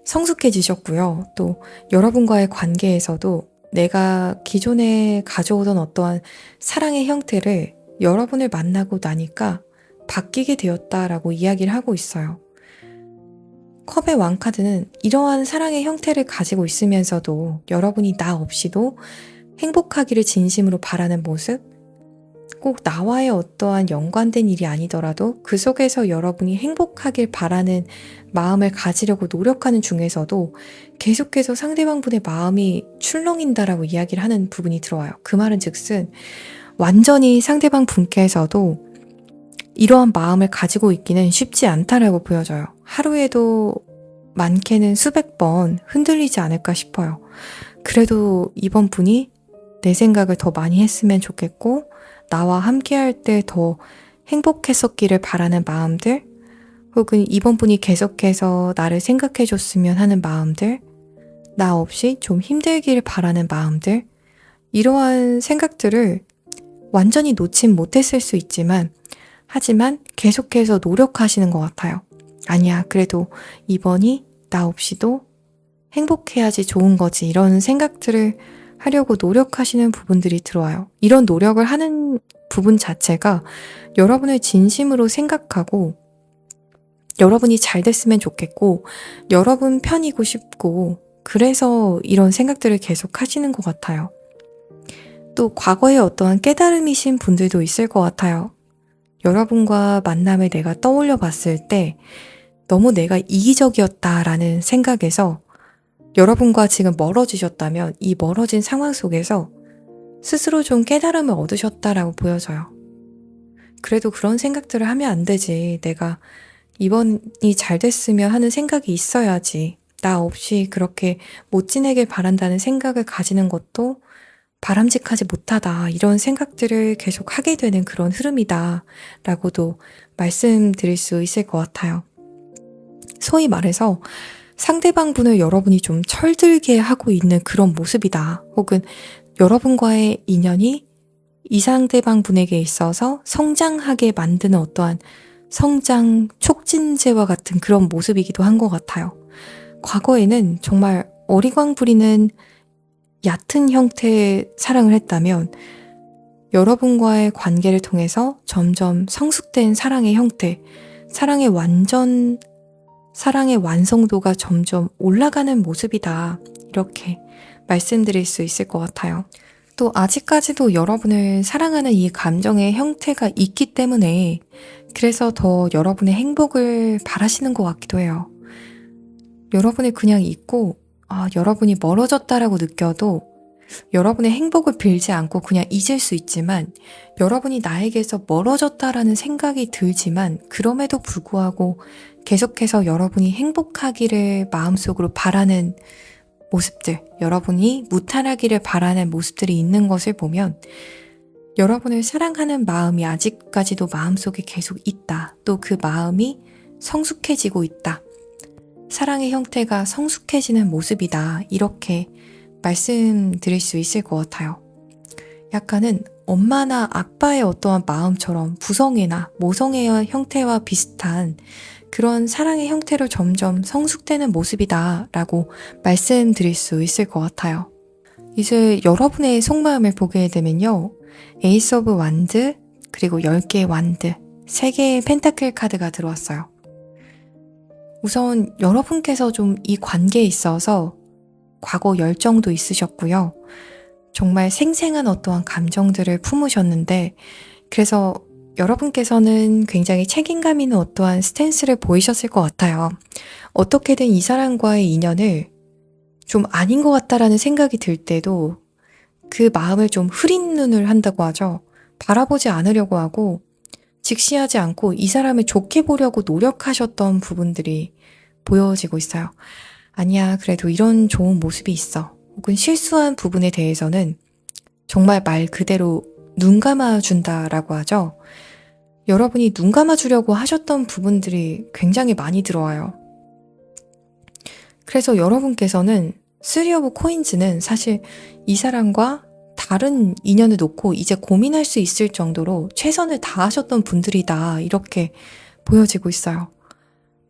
성숙해지셨고요. 또 여러분과의 관계에서도 내가 기존에 가져오던 어떠한 사랑의 형태를 여러분을 만나고 나니까 바뀌게 되었다라고 이야기를 하고 있어요. 컵의 왕카드는 이러한 사랑의 형태를 가지고 있으면서도 여러분이 나 없이도 행복하기를 진심으로 바라는 모습, 꼭 나와의 어떠한 연관된 일이 아니더라도 그 속에서 여러분이 행복하길 바라는 마음을 가지려고 노력하는 중에서도 계속해서 상대방분의 마음이 출렁인다라고 이야기를 하는 부분이 들어와요. 그 말은 즉슨 완전히 상대방 분께서도 이러한 마음을 가지고 있기는 쉽지 않다라고 보여져요. 하루에도 많게는 수백 번 흔들리지 않을까 싶어요. 그래도 이번 분이 내 생각을 더 많이 했으면 좋겠고 나와 함께 할 때 더 행복했었기를 바라는 마음들, 혹은 이번 분이 계속해서 나를 생각해 줬으면 하는 마음들, 나 없이 좀 힘들기를 바라는 마음들, 이러한 생각들을 완전히 놓진 못했을 수 있지만 하지만 계속해서 노력하시는 것 같아요. 아니야, 그래도 이번이 나 없이도 행복해야지 좋은 거지, 이런 생각들을 하려고 노력하시는 부분들이 들어와요. 이런 노력을 하는 부분 자체가 여러분을 진심으로 생각하고 여러분이 잘 됐으면 좋겠고 여러분 편이고 싶고 그래서 이런 생각들을 계속 하시는 것 같아요. 또 과거에 어떠한 깨달음이신 분들도 있을 것 같아요. 여러분과 만남을 내가 떠올려 봤을 때 너무 내가 이기적이었다라는 생각에서 여러분과 지금 멀어지셨다면 이 멀어진 상황 속에서 스스로 좀 깨달음을 얻으셨다라고 보여져요. 그래도 그런 생각들을 하면 안 되지. 내가 이번이 잘 됐으면 하는 생각이 있어야지. 나 없이 그렇게 못 지내길 바란다는 생각을 가지는 것도 바람직하지 못하다. 이런 생각들을 계속 하게 되는 그런 흐름이다. 라고도 말씀드릴 수 있을 것 같아요. 소위 말해서 상대방 분을 여러분이 좀 철들게 하고 있는 그런 모습이다. 혹은 여러분과의 인연이 이 상대방 분에게 있어서 성장하게 만드는 어떠한 성장 촉진제와 같은 그런 모습이기도 한 것 같아요. 과거에는 정말 어리광 부리는 얕은 형태의 사랑을 했다면 여러분과의 관계를 통해서 점점 성숙된 사랑의 형태, 사랑의 완성도가 점점 올라가는 모습이다. 이렇게 말씀드릴 수 있을 것 같아요. 또 아직까지도 여러분을 사랑하는 이 감정의 형태가 있기 때문에 그래서 더 여러분의 행복을 바라시는 것 같기도 해요. 여러분이 그냥 있고 여러분이 멀어졌다라고 느껴도 여러분의 행복을 빌지 않고 그냥 잊을 수 있지만 여러분이 나에게서 멀어졌다라는 생각이 들지만 그럼에도 불구하고 계속해서 여러분이 행복하기를 마음속으로 바라는 모습들, 여러분이 무탈하기를 바라는 모습들이 있는 것을 보면 여러분을 사랑하는 마음이 아직까지도 마음속에 계속 있다. 또 그 마음이 성숙해지고 있다. 사랑의 형태가 성숙해지는 모습이다. 이렇게 말씀드릴 수 있을 것 같아요. 약간은 엄마나 아빠의 어떠한 마음처럼 부성애나 모성애의 형태와 비슷한 그런 사랑의 형태로 점점 성숙되는 모습이다 라고 말씀드릴 수 있을 것 같아요. 이제 여러분의 속마음을 보게 되면요. 에이스 오브 완드, 그리고 10개의 완드, 3개의 펜타클 카드가 들어왔어요. 우선 여러분께서 좀 이 관계에 있어서 과거 열정도 있으셨고요. 정말 생생한 어떠한 감정들을 품으셨는데, 그래서 여러분께서는 굉장히 책임감 있는 어떠한 스탠스를 보이셨을 것 같아요. 어떻게든 이 사람과의 인연을 좀 아닌 것 같다라는 생각이 들 때도 그 마음을 좀 흐린 눈을 한다고 하죠. 바라보지 않으려고 하고 직시하지 않고 이 사람을 좋게 보려고 노력하셨던 부분들이 보여지고 있어요. 아니야, 그래도 이런 좋은 모습이 있어. 혹은 실수한 부분에 대해서는 정말 말 그대로 눈 감아준다라고 하죠. 여러분이 눈 감아주려고 하셨던 부분들이 굉장히 많이 들어와요. 그래서 여러분께서는 3 오브 코인즈는 사실 이 사람과 다른 인연을 놓고 이제 고민할 수 있을 정도로 최선을 다하셨던 분들이다. 이렇게 보여지고 있어요.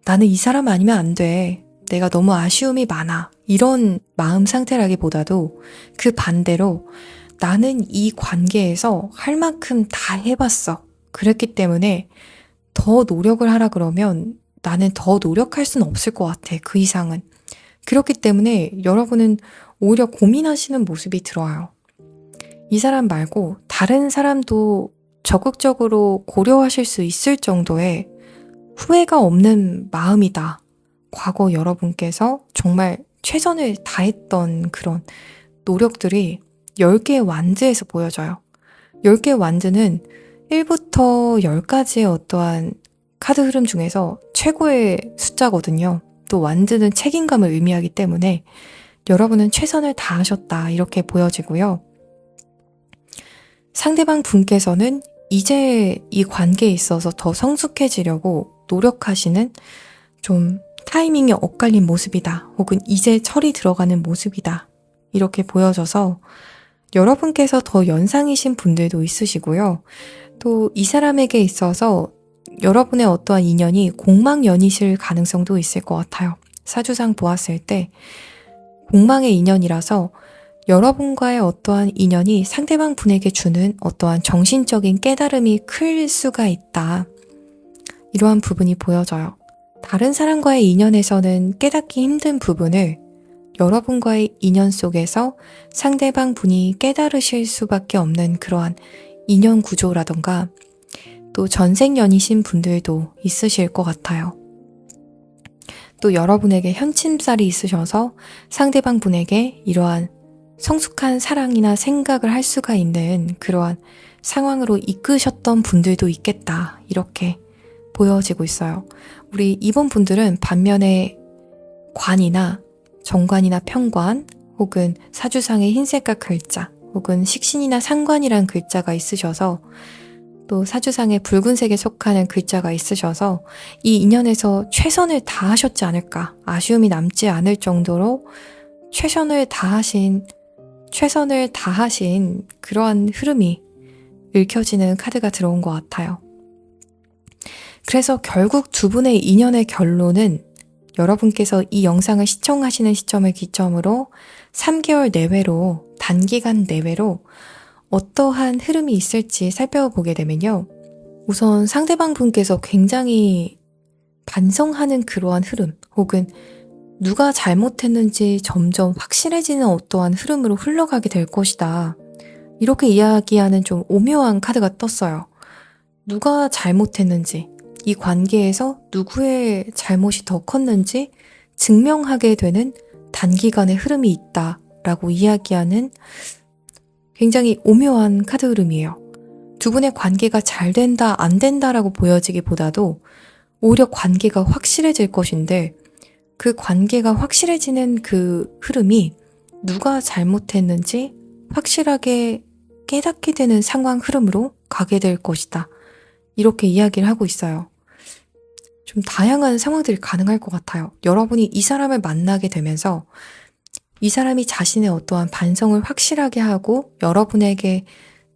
나는 이 사람 아니면 안 돼. 내가 너무 아쉬움이 많아. 이런 마음 상태라기보다도 그 반대로 나는 이 관계에서 할 만큼 다 해봤어. 그랬기 때문에 더 노력을 하라 그러면 나는 더 노력할 수는 없을 것 같아. 그 이상은. 그렇기 때문에 여러분은 오히려 고민하시는 모습이 들어와요. 이 사람 말고 다른 사람도 적극적으로 고려하실 수 있을 정도의 후회가 없는 마음이다. 과거 여러분께서 정말 최선을 다했던 그런 노력들이 10개의 완드에서 보여져요. 10개의 완드는 1부터 10까지의 어떠한 카드 흐름 중에서 최고의 숫자거든요. 또 완드는 책임감을 의미하기 때문에 여러분은 최선을 다하셨다 이렇게 보여지고요. 상대방 분께서는 이제 이 관계에 있어서 더 성숙해지려고 노력하시는 좀 타이밍이 엇갈린 모습이다. 혹은 이제 철이 들어가는 모습이다. 이렇게 보여져서 여러분께서 더 연상이신 분들도 있으시고요. 또 이 사람에게 있어서 여러분의 어떠한 인연이 공망연이실 가능성도 있을 것 같아요. 사주상 보았을 때 공망의 인연이라서 여러분과의 어떠한 인연이 상대방 분에게 주는 어떠한 정신적인 깨달음이 클 수가 있다. 이러한 부분이 보여져요. 다른 사람과의 인연에서는 깨닫기 힘든 부분을 여러분과의 인연 속에서 상대방 분이 깨달으실 수밖에 없는 그러한 인연 구조라던가 또 전생연이신 분들도 있으실 것 같아요. 또 여러분에게 현침살이 있으셔서 상대방 분에게 이러한 성숙한 사랑이나 생각을 할 수가 있는 그러한 상황으로 이끄셨던 분들도 있겠다. 이렇게 보여지고 있어요. 우리 이번 분들은 반면에 관이나 정관이나 편관 혹은 사주상의 흰색깔 글자 혹은 식신이나 상관이란 글자가 있으셔서 또 사주상의 붉은색에 속하는 글자가 있으셔서 이 인연에서 최선을 다하셨지 않을까, 아쉬움이 남지 않을 정도로 최선을 다하신 그러한 흐름이 읽혀지는 카드가 들어온 것 같아요. 그래서 결국 두 분의 인연의 결론은 여러분께서 이 영상을 시청하시는 시점을 기점으로 3개월 내외로, 단기간 내외로 어떠한 흐름이 있을지 살펴보게 되면요. 우선 상대방 분께서 굉장히 반성하는 그러한 흐름, 혹은 누가 잘못했는지 점점 확실해지는 어떠한 흐름으로 흘러가게 될 것이다. 이렇게 이야기하는 좀 오묘한 카드가 떴어요. 누가 잘못했는지, 이 관계에서 누구의 잘못이 더 컸는지 증명하게 되는 단기간의 흐름이 있다라고 이야기하는 굉장히 오묘한 카드 흐름이에요. 두 분의 관계가 잘 된다, 안 된다라고 보여지기보다도 오히려 관계가 확실해질 것인데 그 관계가 확실해지는 그 흐름이 누가 잘못했는지 확실하게 깨닫게 되는 상황 흐름으로 가게 될 것이다. 이렇게 이야기를 하고 있어요. 좀 다양한 상황들이 가능할 것 같아요. 여러분이 이 사람을 만나게 되면서 이 사람이 자신의 어떠한 반성을 확실하게 하고 여러분에게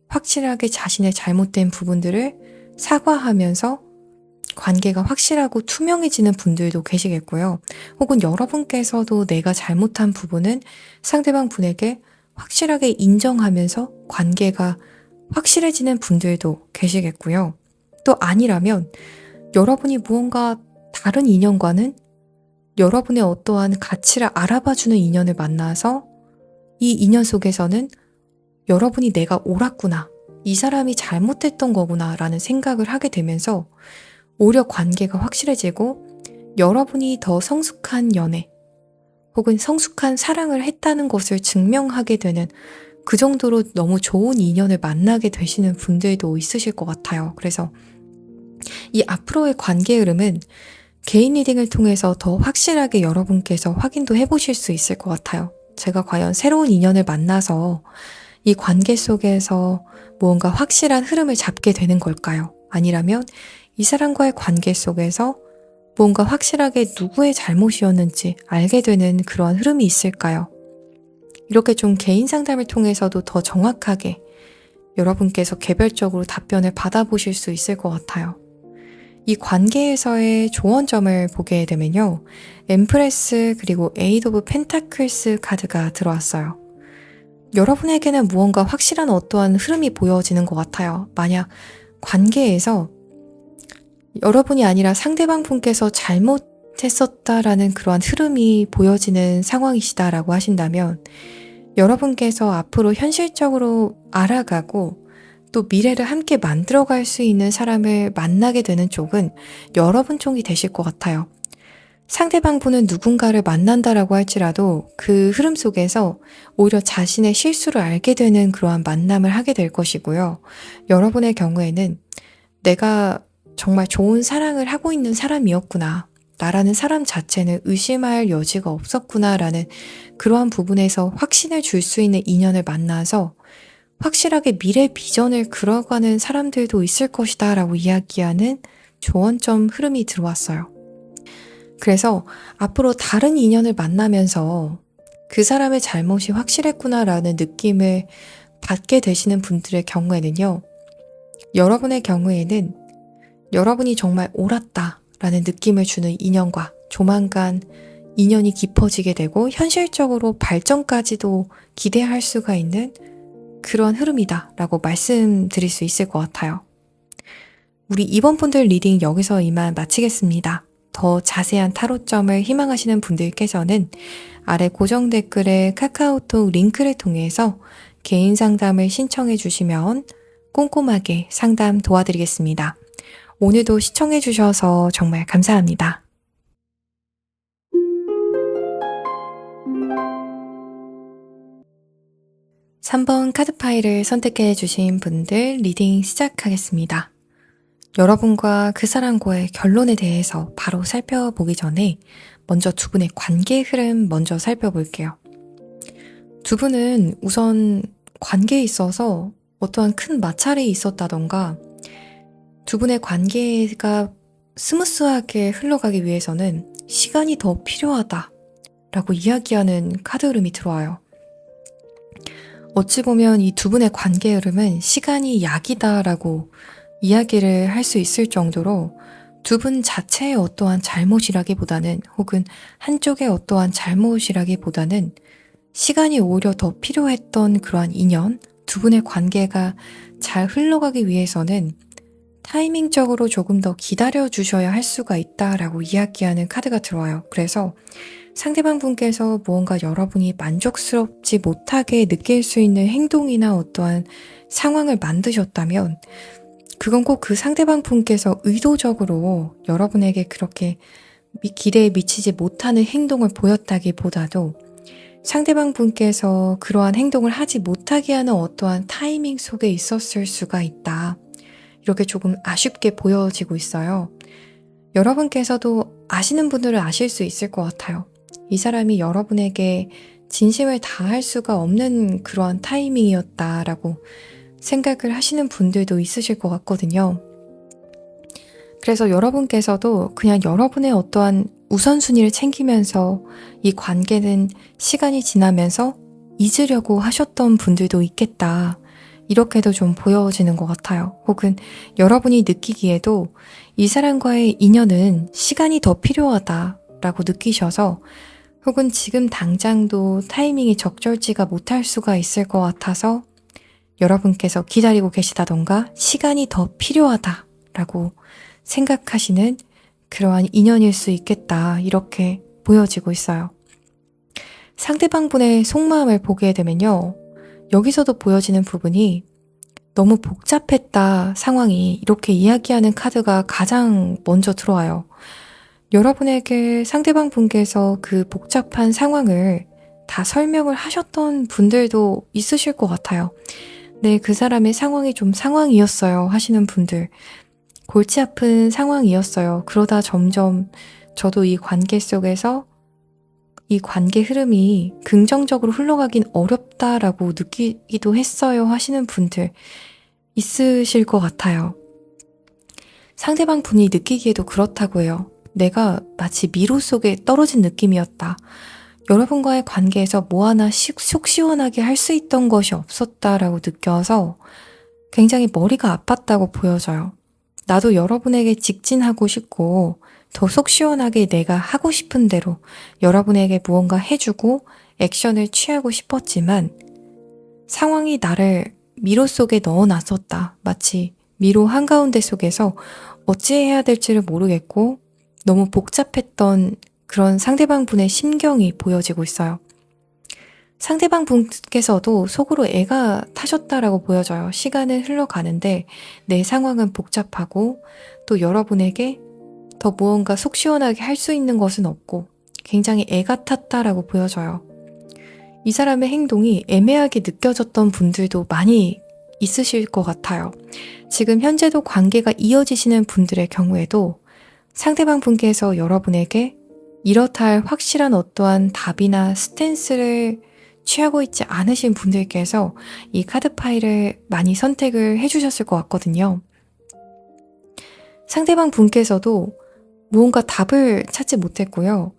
확실하게 자신의 잘못된 부분들을 사과하면서 관계가 확실하고 투명해지는 분들도 계시겠고요. 혹은 여러분께서도 내가 잘못한 부분은 상대방 분에게 확실하게 인정하면서 관계가 확실해지는 분들도 계시겠고요. 또 아니라면 여러분이 무언가 다른 인연과는 여러분의 어떠한 가치를 알아봐주는 인연을 만나서 이 인연 속에서는 여러분이 내가 옳았구나, 이 사람이 잘못했던 거구나 라는 생각을 하게 되면서 오히려 관계가 확실해지고 여러분이 더 성숙한 연애 혹은 성숙한 사랑을 했다는 것을 증명하게 되는 그 정도로 너무 좋은 인연을 만나게 되시는 분들도 있으실 것 같아요. 그래서 이 앞으로의 관계 흐름은 개인 리딩을 통해서 더 확실하게 여러분께서 확인도 해보실 수 있을 것 같아요. 제가 과연 새로운 인연을 만나서 이 관계 속에서 무언가 확실한 흐름을 잡게 되는 걸까요? 아니라면 이 사람과의 관계 속에서 뭔가 확실하게 누구의 잘못이었는지 알게 되는 그런 흐름이 있을까요? 이렇게 좀 개인 상담을 통해서도 더 정확하게 여러분께서 개별적으로 답변을 받아보실 수 있을 것 같아요. 이 관계에서의 조언점을 보게 되면요. 엠프레스 그리고 에이드 오브 펜타클스 카드가 들어왔어요. 여러분에게는 무언가 확실한 어떠한 흐름이 보여지는 것 같아요. 만약 관계에서 여러분이 아니라 상대방 분께서 잘못했었다라는 그러한 흐름이 보여지는 상황이시다라고 하신다면 여러분께서 앞으로 현실적으로 알아가고 또 미래를 함께 만들어갈 수 있는 사람을 만나게 되는 쪽은 여러분 쪽이 되실 것 같아요. 상대방 분은 누군가를 만난다라고 할지라도 그 흐름 속에서 오히려 자신의 실수를 알게 되는 그러한 만남을 하게 될 것이고요. 여러분의 경우에는 내가 정말 좋은 사랑을 하고 있는 사람이었구나. 나라는 사람 자체는 의심할 여지가 없었구나라는 그러한 부분에서 확신을 줄 수 있는 인연을 만나서 확실하게 미래 비전을 그려가는 사람들도 있을 것이다 라고 이야기하는 조언점 흐름이 들어왔어요. 그래서 앞으로 다른 인연을 만나면서 그 사람의 잘못이 확실했구나라는 느낌을 받게 되시는 분들의 경우에는요. 여러분의 경우에는 여러분이 정말 옳았다라는 느낌을 주는 인연과 조만간 인연이 깊어지게 되고 현실적으로 발전까지도 기대할 수가 있는 그런 흐름이다 라고 말씀드릴 수 있을 것 같아요. 우리 이번 분들 리딩 여기서 이만 마치겠습니다. 더 자세한 타로점을 희망하시는 분들께서는 아래 고정 댓글에 카카오톡 링크를 통해서 개인 상담을 신청해 주시면 꼼꼼하게 상담 도와드리겠습니다. 오늘도 시청해 주셔서 정말 감사합니다. 3번 카드 파일을 선택해 주신 분들 리딩 시작하겠습니다. 여러분과 그 사람과의 결론에 대해서 바로 살펴보기 전에 먼저 두 분의 관계 흐름 먼저 살펴볼게요. 두 분은 우선 관계에 있어서 어떠한 큰 마찰이 있었다던가 두 분의 관계가 스무스하게 흘러가기 위해서는 시간이 더 필요하다라고 이야기하는 카드 흐름이 들어와요. 어찌 보면 이 두 분의 관계 흐름은 시간이 약이다라고 이야기를 할 수 있을 정도로 두 분 자체의 어떠한 잘못이라기보다는 혹은 한쪽의 어떠한 잘못이라기보다는 시간이 오히려 더 필요했던 그러한 인연, 두 분의 관계가 잘 흘러가기 위해서는 타이밍적으로 조금 더 기다려 주셔야 할 수가 있다라고 이야기하는 카드가 들어와요. 그래서 상대방 분께서 무언가 여러분이 만족스럽지 못하게 느낄 수 있는 행동이나 어떠한 상황을 만드셨다면 그건 꼭 그 상대방 분께서 의도적으로 여러분에게 그렇게 기대에 미치지 못하는 행동을 보였다기보다도 상대방 분께서 그러한 행동을 하지 못하게 하는 어떠한 타이밍 속에 있었을 수가 있다. 이렇게 조금 아쉽게 보여지고 있어요. 여러분께서도 아시는 분들은 아실 수 있을 것 같아요. 이 사람이 여러분에게 진심을 다할 수가 없는 그러한 타이밍이었다라고 생각을 하시는 분들도 있으실 것 같거든요. 그래서 여러분께서도 그냥 여러분의 어떠한 우선순위를 챙기면서 이 관계는 시간이 지나면서 잊으려고 하셨던 분들도 있겠다. 이렇게도 좀 보여지는 것 같아요. 혹은 여러분이 느끼기에도 이 사람과의 인연은 시간이 더 필요하다라고 느끼셔서 혹은 지금 당장도 타이밍이 적절치가 못할 수가 있을 것 같아서 여러분께서 기다리고 계시다던가 시간이 더 필요하다라고 생각하시는 그러한 인연일 수 있겠다. 이렇게 보여지고 있어요. 상대방 분의 속마음을 보게 되면요. 여기서도 보여지는 부분이 너무 복잡했다 상황이 이렇게 이야기하는 카드가 가장 먼저 들어와요. 여러분에게 상대방 분께서 그 복잡한 상황을 다 설명을 하셨던 분들도 있으실 것 같아요. 네, 그 사람의 상황이 좀 상황이었어요 하시는 분들. 골치 아픈 상황이었어요. 그러다 점점 저도 이 관계 속에서 이 관계 흐름이 긍정적으로 흘러가긴 어렵다라고 느끼기도 했어요 하시는 분들 있으실 것 같아요. 상대방 분이 느끼기에도 그렇다고 해요. 내가 마치 미로 속에 떨어진 느낌이었다. 여러분과의 관계에서 뭐 하나 속 시원하게 할 수 있던 것이 없었다라고 느껴서 굉장히 머리가 아팠다고 보여져요. 나도 여러분에게 직진하고 싶고 더 속 시원하게 내가 하고 싶은 대로 여러분에게 무언가 해주고 액션을 취하고 싶었지만 상황이 나를 미로 속에 넣어놨었다. 마치 미로 한가운데 속에서 어찌해야 될지를 모르겠고 너무 복잡했던 그런 상대방 분의 심경이 보여지고 있어요. 상대방 분께서도 속으로 애가 타셨다라고 보여져요. 시간은 흘러가는데 내 상황은 복잡하고 또 여러분에게 더 무언가 속 시원하게 할 수 있는 것은 없고 굉장히 애가 탔다라고 보여져요. 이 사람의 행동이 애매하게 느껴졌던 분들도 많이 있으실 것 같아요. 지금 현재도 관계가 이어지시는 분들의 경우에도 상대방 분께서 여러분에게 이렇다 할 확실한 어떠한 답이나 스탠스를 취하고 있지 않으신 분들께서 이 카드 파일을 많이 선택을 해주셨을 것 같거든요. 상대방 분께서도 무언가 답을 찾지 못했고요.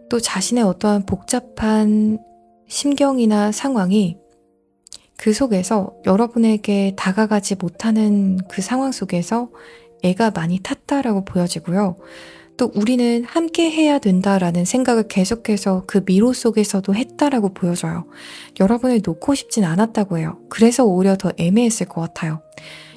또 자신의 어떠한 복잡한 심경이나 상황이 그 속에서 여러분에게 다가가지 못하는 그 상황 속에서 애가 많이 탔다라고 보여지고요. 또 우리는 함께 해야 된다라는 생각을 계속해서 그 미로 속에서도 했다라고 보여져요. 여러분을 놓고 싶진 않았다고 해요. 그래서 오히려 더 애매했을 것 같아요.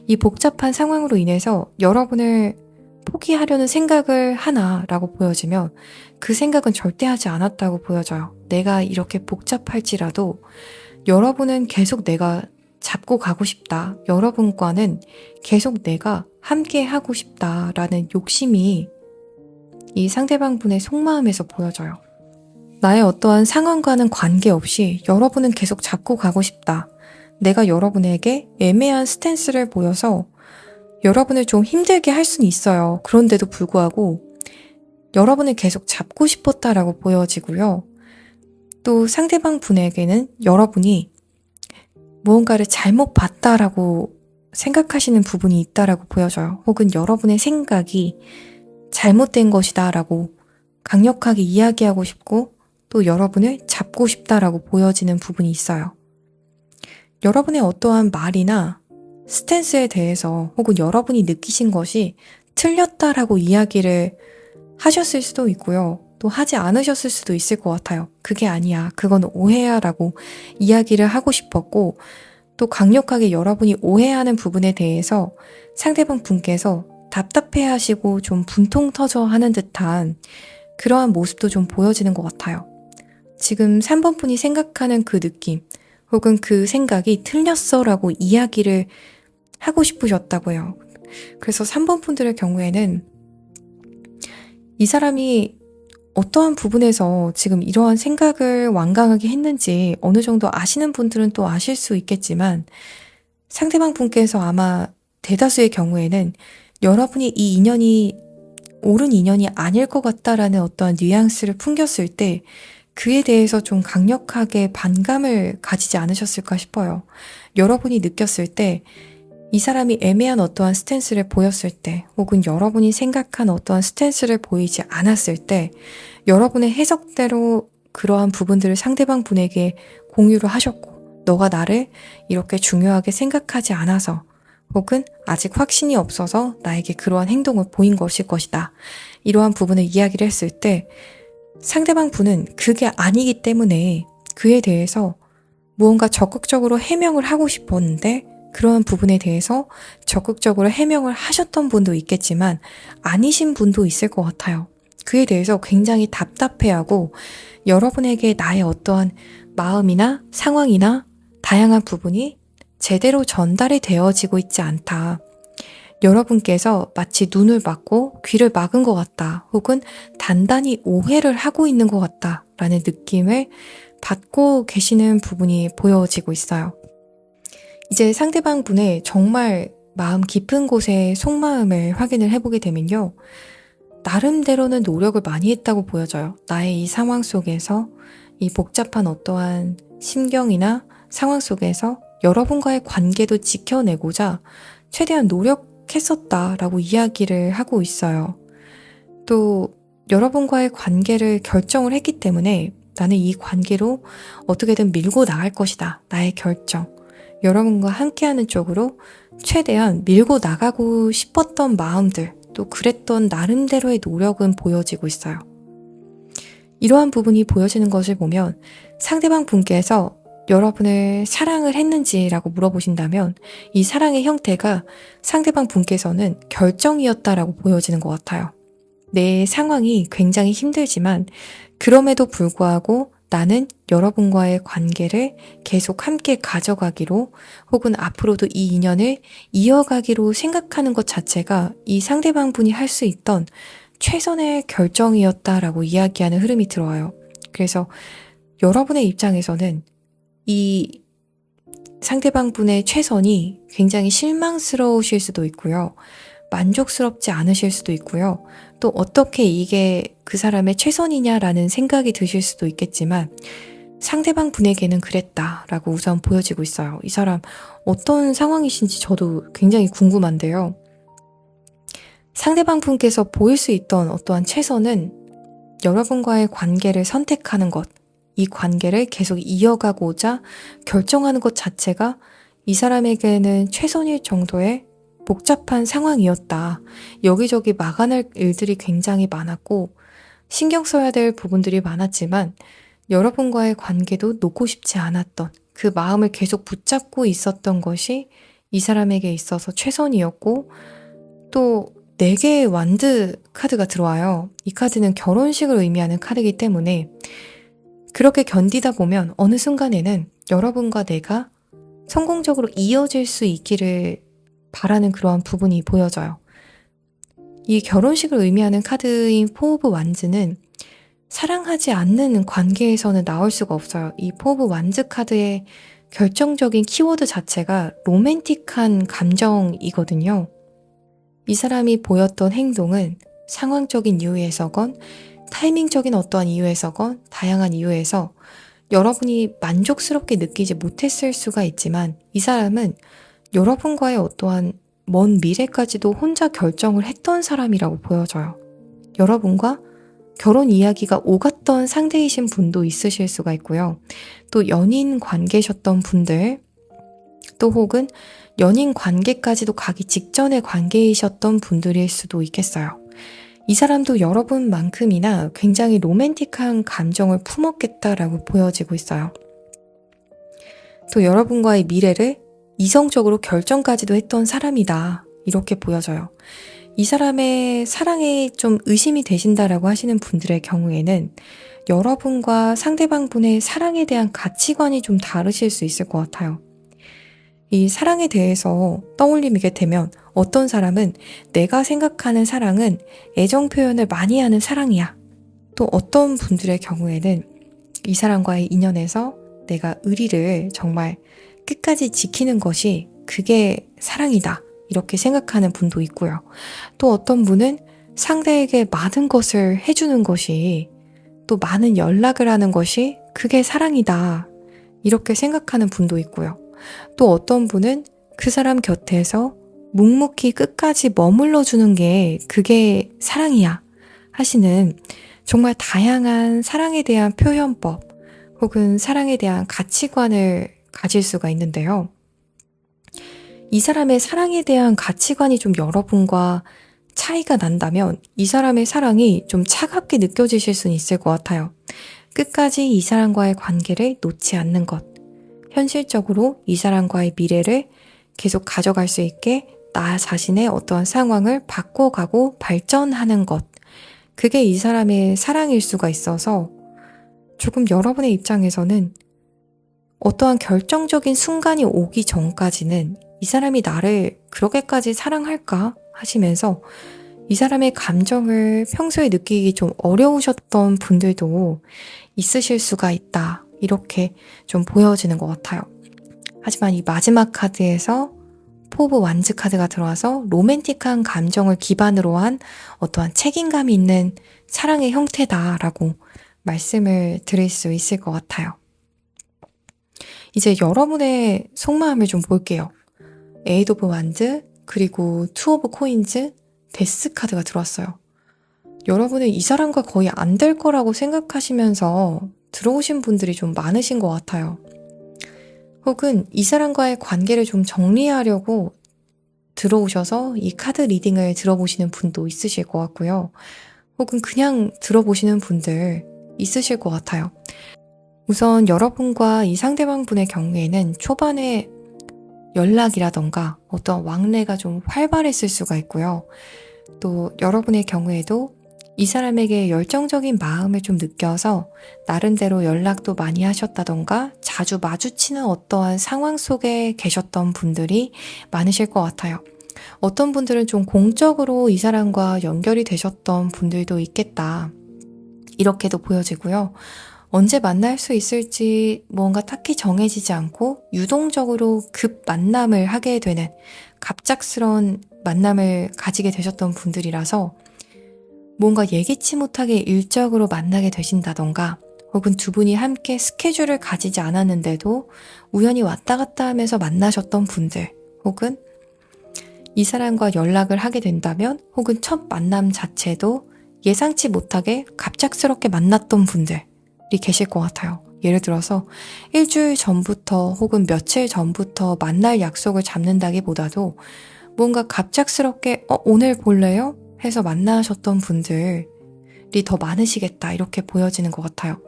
이 복잡한 상황으로 인해서 여러분을 포기하려는 생각을 하나라고 보여지면 그 생각은 절대 하지 않았다고 보여져요. 내가 이렇게 복잡할지라도 여러분은 계속 내가 잡고 가고 싶다. 여러분과는 계속 내가 함께 하고 싶다라는 욕심이 이 상대방 분의 속마음에서 보여져요. 나의 어떠한 상황과는 관계없이 여러분은 계속 잡고 가고 싶다. 내가 여러분에게 애매한 스탠스를 보여서 여러분을 좀 힘들게 할 수는 있어요. 그런데도 불구하고 여러분을 계속 잡고 싶었다라고 보여지고요. 또 상대방 분에게는 여러분이 무언가를 잘못 봤다라고 생각하시는 부분이 있다라고 보여져요. 혹은 여러분의 생각이 잘못된 것이다라고 강력하게 이야기하고 싶고 또 여러분을 잡고 싶다라고 보여지는 부분이 있어요. 여러분의 어떠한 말이나 스탠스에 대해서 혹은 여러분이 느끼신 것이 틀렸다라고 이야기를 하셨을 수도 있고요. 또 하지 않으셨을 수도 있을 것 같아요. 그게 아니야. 그건 오해야 라고 이야기를 하고 싶었고 또 강력하게 여러분이 오해하는 부분에 대해서 상대방 분께서 답답해하시고 좀 분통 터져 하는 듯한 그러한 모습도 좀 보여지는 것 같아요. 지금 3번 분이 생각하는 그 느낌 혹은 그 생각이 틀렸어 라고 이야기를 하고 싶으셨다고 해요. 그래서 3번 분들의 경우에는 이 사람이 어떠한 부분에서 지금 이러한 생각을 완강하게 했는지 어느 정도 아시는 분들은 또 아실 수 있겠지만 상대방 분께서 아마 대다수의 경우에는 여러분이 이 인연이 옳은 인연이 아닐 것 같다라는 어떠한 뉘앙스를 풍겼을 때 그에 대해서 좀 강력하게 반감을 가지지 않으셨을까 싶어요. 여러분이 느꼈을 때 이 사람이 애매한 어떠한 스탠스를 보였을 때 혹은 여러분이 생각한 어떠한 스탠스를 보이지 않았을 때 여러분의 해석대로 그러한 부분들을 상대방 분에게 공유를 하셨고 너가 나를 이렇게 중요하게 생각하지 않아서 혹은 아직 확신이 없어서 나에게 그러한 행동을 보인 것일 것이다. 이러한 부분을 이야기를 했을 때 상대방 분은 그게 아니기 때문에 그에 대해서 무언가 적극적으로 해명을 하고 싶었는데 그러한 부분에 대해서 적극적으로 해명을 하셨던 분도 있겠지만 아니신 분도 있을 것 같아요. 그에 대해서 굉장히 답답해하고 여러분에게 나의 어떠한 마음이나 상황이나 다양한 부분이 제대로 전달이 되어지고 있지 않다. 여러분께서 마치 눈을 막고 귀를 막은 것 같다. 혹은 단단히 오해를 하고 있는 것 같다. 라는 느낌을 받고 계시는 부분이 보여지고 있어요. 이제 상대방 분의 정말 마음 깊은 곳의 속마음을 확인을 해보게 되면요. 나름대로는 노력을 많이 했다고 보여져요. 나의 이 상황 속에서 이 복잡한 어떠한 심경이나 상황 속에서 여러분과의 관계도 지켜내고자 최대한 노력했었다라고 이야기를 하고 있어요. 또 여러분과의 관계를 결정을 했기 때문에 나는 이 관계로 어떻게든 밀고 나갈 것이다. 나의 결정. 여러분과 함께하는 쪽으로 최대한 밀고 나가고 싶었던 마음들, 또 그랬던 나름대로의 노력은 보여지고 있어요. 이러한 부분이 보여지는 것을 보면 상대방 분께서 여러분을 사랑을 했는지라고 물어보신다면 이 사랑의 형태가 상대방 분께서는 결정이었다라고 보여지는 것 같아요. 내 상황이 굉장히 힘들지만 그럼에도 불구하고 나는 여러분과의 관계를 계속 함께 가져가기로 혹은 앞으로도 이 인연을 이어가기로 생각하는 것 자체가 이 상대방 분이 할 수 있던 최선의 결정이었다라고 이야기하는 흐름이 들어와요. 그래서 여러분의 입장에서는 이 상대방 분의 최선이 굉장히 실망스러우실 수도 있고요. 만족스럽지 않으실 수도 있고요. 또 어떻게 이게 그 사람의 최선이냐라는 생각이 드실 수도 있겠지만 상대방 분에게는 그랬다라고 우선 보여지고 있어요. 이 사람 어떤 상황이신지 저도 굉장히 궁금한데요. 상대방 분께서 보일 수 있던 어떠한 최선은 여러분과의 관계를 선택하는 것, 이 관계를 계속 이어가고자 결정하는 것 자체가 이 사람에게는 최선일 정도의 복잡한 상황이었다. 여기저기 막아낼 일들이 굉장히 많았고 신경 써야 될 부분들이 많았지만 여러분과의 관계도 놓고 싶지 않았던 그 마음을 계속 붙잡고 있었던 것이 이 사람에게 있어서 최선이었고 또 4개의 완드 카드가 들어와요. 이 카드는 결혼식을 의미하는 카드이기 때문에 그렇게 견디다 보면 어느 순간에는 여러분과 내가 성공적으로 이어질 수 있기를 바라는 그러한 부분이 보여져요. 이 결혼식을 의미하는 카드인 포 오브 완즈는 사랑하지 않는 관계에서는 나올 수가 없어요. 이 포 오브 완즈 카드의 결정적인 키워드 자체가 로맨틱한 감정이거든요. 이 사람이 보였던 행동은 상황적인 이유에서건 타이밍적인 어떠한 이유에서건 다양한 이유에서 여러분이 만족스럽게 느끼지 못했을 수가 있지만 이 사람은 여러분과의 어떠한 먼 미래까지도 혼자 결정을 했던 사람이라고 보여져요. 여러분과 결혼 이야기가 오갔던 상대이신 분도 있으실 수가 있고요. 또 연인 관계셨던 분들, 또 혹은 연인 관계까지도 가기 직전의 관계이셨던 분들일 수도 있겠어요. 이 사람도 여러분만큼이나 굉장히 로맨틱한 감정을 품었겠다라고 보여지고 있어요. 또 여러분과의 미래를 이성적으로 결정까지도 했던 사람이다. 이렇게 보여져요. 이 사람의 사랑에 좀 의심이 되신다라고 하시는 분들의 경우에는 여러분과 상대방 분의 사랑에 대한 가치관이 좀 다르실 수 있을 것 같아요. 이 사랑에 대해서 떠올리게 되면 어떤 사람은 내가 생각하는 사랑은 애정 표현을 많이 하는 사랑이야. 또 어떤 분들의 경우에는 이 사람과의 인연에서 내가 의리를 정말 끝까지 지키는 것이 그게 사랑이다. 이렇게 생각하는 분도 있고요. 또 어떤 분은 상대에게 많은 것을 해주는 것이, 또 많은 연락을 하는 것이 그게 사랑이다, 이렇게 생각하는 분도 있고요. 또 어떤 분은 그 사람 곁에서 묵묵히 끝까지 머물러 주는 게 그게 사랑이야 하시는, 정말 다양한 사랑에 대한 표현법 혹은 사랑에 대한 가치관을 가질 수가 있는데요. 이 사람의 사랑에 대한 가치관이 좀 여러분과 차이가 난다면 이 사람의 사랑이 좀 차갑게 느껴지실 수는 있을 것 같아요. 끝까지 이 사람과의 관계를 놓지 않는 것, 현실적으로 이 사람과의 미래를 계속 가져갈 수 있게 나 자신의 어떠한 상황을 바꿔가고 발전하는 것, 그게 이 사람의 사랑일 수가 있어서 조금 여러분의 입장에서는 어떠한 결정적인 순간이 오기 전까지는 이 사람이 나를 그렇게까지 사랑할까 하시면서 이 사람의 감정을 평소에 느끼기 좀 어려우셨던 분들도 있으실 수가 있다, 이렇게 좀 보여지는 것 같아요. 하지만 이 마지막 카드에서 포브 완즈 카드가 들어와서 로맨틱한 감정을 기반으로 한 어떠한 책임감이 있는 사랑의 형태다라고 말씀을 드릴 수 있을 것 같아요. 이제 여러분의 속마음을 좀 볼게요. 에이드 오브 완즈, 그리고 투 오브 코인즈, 데스 카드가 들어왔어요. 여러분은 이 사람과 거의 안 될 거라고 생각하시면서 들어오신 분들이 좀 많으신 것 같아요. 혹은 이 사람과의 관계를 좀 정리하려고 들어오셔서 이 카드 리딩을 들어보시는 분도 있으실 것 같고요. 혹은 그냥 들어보시는 분들 있으실 것 같아요. 우선 여러분과 이 상대방 분의 경우에는 초반에 연락이라던가 어떤 왕래가 좀 활발했을 수가 있고요. 또 여러분의 경우에도 이 사람에게 열정적인 마음을 좀 느껴서 나름대로 연락도 많이 하셨다던가 자주 마주치는 어떠한 상황 속에 계셨던 분들이 많으실 것 같아요. 어떤 분들은 좀 공적으로 이 사람과 연결이 되셨던 분들도 있겠다, 이렇게도 보여지고요. 언제 만날 수 있을지 뭔가 딱히 정해지지 않고 유동적으로 급 만남을 하게 되는 갑작스러운 만남을 가지게 되셨던 분들이라서 뭔가 예기치 못하게 일적으로 만나게 되신다던가, 혹은 두 분이 함께 스케줄을 가지지 않았는데도 우연히 왔다 갔다 하면서 만나셨던 분들, 혹은 이 사람과 연락을 하게 된다면 혹은 첫 만남 자체도 예상치 못하게 갑작스럽게 만났던 분들이 계실 것 같아요. 예를 들어서 일주일 전부터 혹은 며칠 전부터 만날 약속을 잡는다기보다도 뭔가 갑작스럽게 오늘 볼래요? 해서 만나셨던 분들이 더 많으시겠다, 이렇게 보여지는 것 같아요.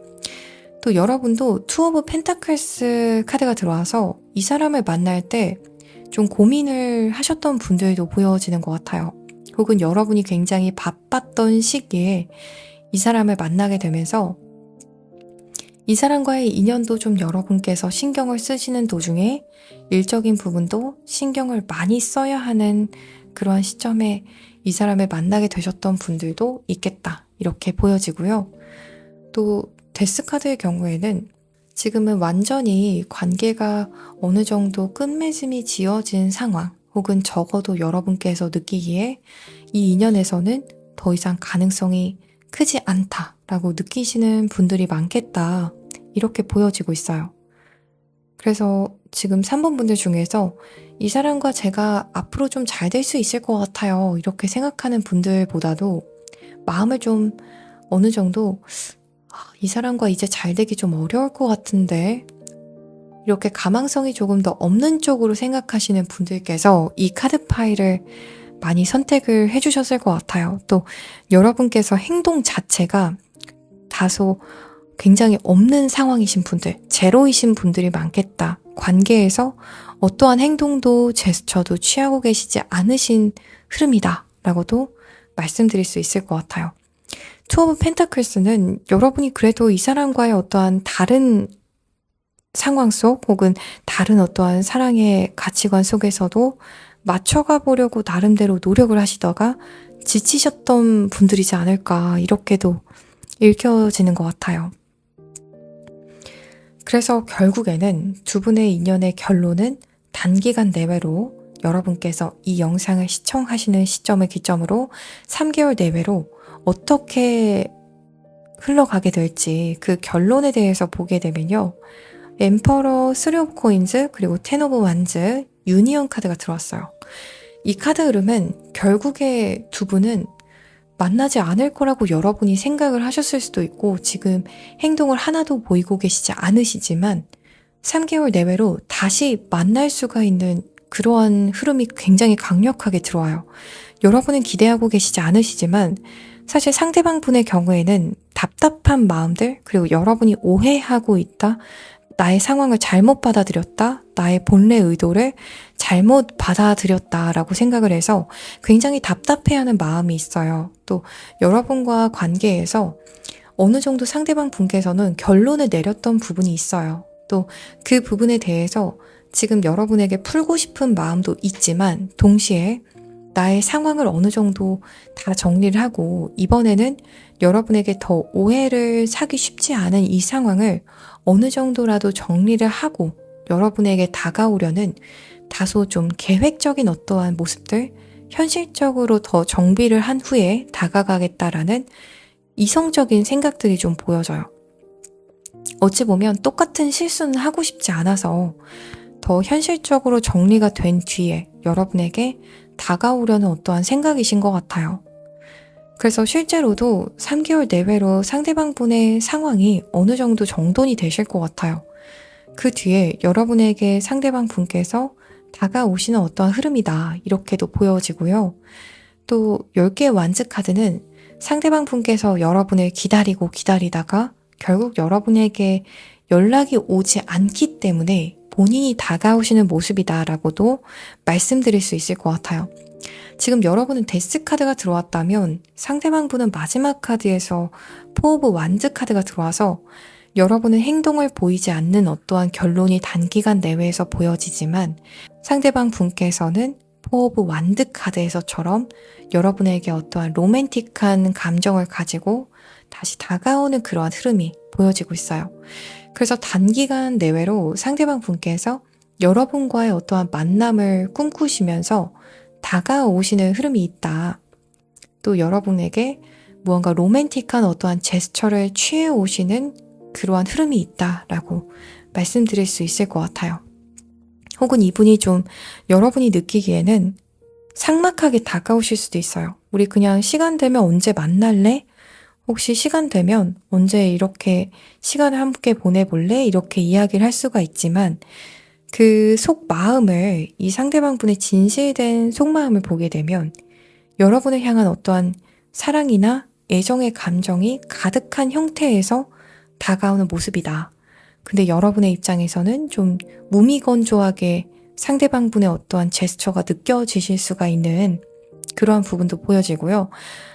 또 여러분도 투 오브 펜타클스 카드가 들어와서 이 사람을 만날 때 좀 고민을 하셨던 분들도 보여지는 것 같아요. 혹은 여러분이 굉장히 바빴던 시기에 이 사람을 만나게 되면서 이 사람과의 인연도 좀 여러분께서 신경을 쓰시는 도중에 일적인 부분도 신경을 많이 써야 하는 그러한 시점에 이 사람을 만나게 되셨던 분들도 있겠다, 이렇게 보여지고요. 또 데스카드의 경우에는 지금은 완전히 관계가 어느 정도 끝맺음이 지어진 상황, 혹은 적어도 여러분께서 느끼기에 이 인연에서는 더 이상 가능성이 크지 않다라고 느끼시는 분들이 많겠다, 이렇게 보여지고 있어요. 그래서 지금 3번 분들 중에서 이 사람과 제가 앞으로 좀 잘 될 수 있을 것 같아요, 이렇게 생각하는 분들보다도 마음을 좀 어느 정도 이 사람과 이제 잘 되기 좀 어려울 것 같은데, 이렇게 가망성이 조금 더 없는 쪽으로 생각하시는 분들께서 이 카드 파일을 많이 선택을 해주셨을 것 같아요. 또 여러분께서 행동 자체가 다소 굉장히 없는 상황이신 분들, 제로이신 분들이 많겠다. 관계에서 어떠한 행동도 제스처도 취하고 계시지 않으신 흐름이다 라고도 말씀드릴 수 있을 것 같아요. 투 오브 펜타클스는 여러분이 그래도 이 사람과의 어떠한 다른 상황 속 혹은 다른 어떠한 사랑의 가치관 속에서도 맞춰가 보려고 나름대로 노력을 하시다가 지치셨던 분들이지 않을까, 이렇게도 읽혀지는 것 같아요. 그래서 결국에는 두 분의 인연의 결론은 단기간 내외로 여러분께서 이 영상을 시청하시는 시점을 기점으로 3개월 내외로 어떻게 흘러가게 될지 그 결론에 대해서 보게 되면요. 엠퍼러 3 오브 코인즈 그리고 10 오브 완즈 유니언 카드가 들어왔어요. 이 카드 흐름은 결국에 두 분은 만나지 않을 거라고 여러분이 생각을 하셨을 수도 있고 지금 행동을 하나도 보이고 계시지 않으시지만 3개월 내외로 다시 만날 수가 있는 그러한 흐름이 굉장히 강력하게 들어와요. 여러분은 기대하고 계시지 않으시지만 사실 상대방 분의 경우에는 답답한 마음들 그리고 여러분이 오해하고 있다, 나의 상황을 잘못 받아들였다, 나의 본래 의도를 잘못 받아들였다라고 생각을 해서 굉장히 답답해하는 마음이 있어요. 또 여러분과 관계에서 어느 정도 상대방 분께서는 결론을 내렸던 부분이 있어요. 또 그 부분에 대해서 지금 여러분에게 풀고 싶은 마음도 있지만 동시에 나의 상황을 어느 정도 다 정리를 하고 이번에는 여러분에게 더 오해를 사기 쉽지 않은 이 상황을 어느 정도라도 정리를 하고 여러분에게 다가오려는 다소 좀 계획적인 어떠한 모습들, 현실적으로 더 정비를 한 후에 다가가겠다라는 이성적인 생각들이 좀 보여져요. 어찌 보면 똑같은 실수는 하고 싶지 않아서 더 현실적으로 정리가 된 뒤에 여러분에게 다가오려는 어떠한 생각이신 것 같아요. 그래서 실제로도 3개월 내외로 상대방 분의 상황이 어느 정도 정돈이 되실 것 같아요. 그 뒤에 여러분에게 상대방 분께서 다가오시는 어떠한 흐름이다 이렇게도 보여지고요. 또 10개의 완즈 카드는 상대방 분께서 여러분을 기다리고 기다리다가 결국 여러분에게 연락이 오지 않기 때문에 본인이 다가오시는 모습이다라고도 말씀드릴 수 있을 것 같아요. 지금 여러분은 데스 카드가 들어왔다면 상대방 분은 마지막 카드에서 4 오브 완즈 카드가 들어와서 여러분은 행동을 보이지 않는 어떠한 결론이 단기간 내외에서 보여지지만 상대방 분께서는 4 오브 완드 카드에서처럼 여러분에게 어떠한 로맨틱한 감정을 가지고 다시 다가오는 그러한 흐름이 보여지고 있어요. 그래서 단기간 내외로 상대방 분께서 여러분과의 어떠한 만남을 꿈꾸시면서 다가오시는 흐름이 있다. 또 여러분에게 무언가 로맨틱한 어떠한 제스처를 취해 오시는 그러한 흐름이 있다라고 말씀드릴 수 있을 것 같아요. 혹은 이분이 좀 여러분이 느끼기에는 삭막하게 다가오실 수도 있어요. 우리 그냥 시간 되면 언제 만날래? 혹시 시간 되면 언제 이렇게 시간을 함께 보내볼래? 이렇게 이야기를 할 수가 있지만 그 속마음을 이 상대방 분의 진실된 속마음을 보게 되면 여러분을 향한 어떠한 사랑이나 애정의 감정이 가득한 형태에서 다가오는 모습이다. 근데 여러분의 입장에서는 좀 무미건조하게 상대방 분의 어떠한 제스처가 느껴지실 수가 있는 그러한 부분도 보여지고요.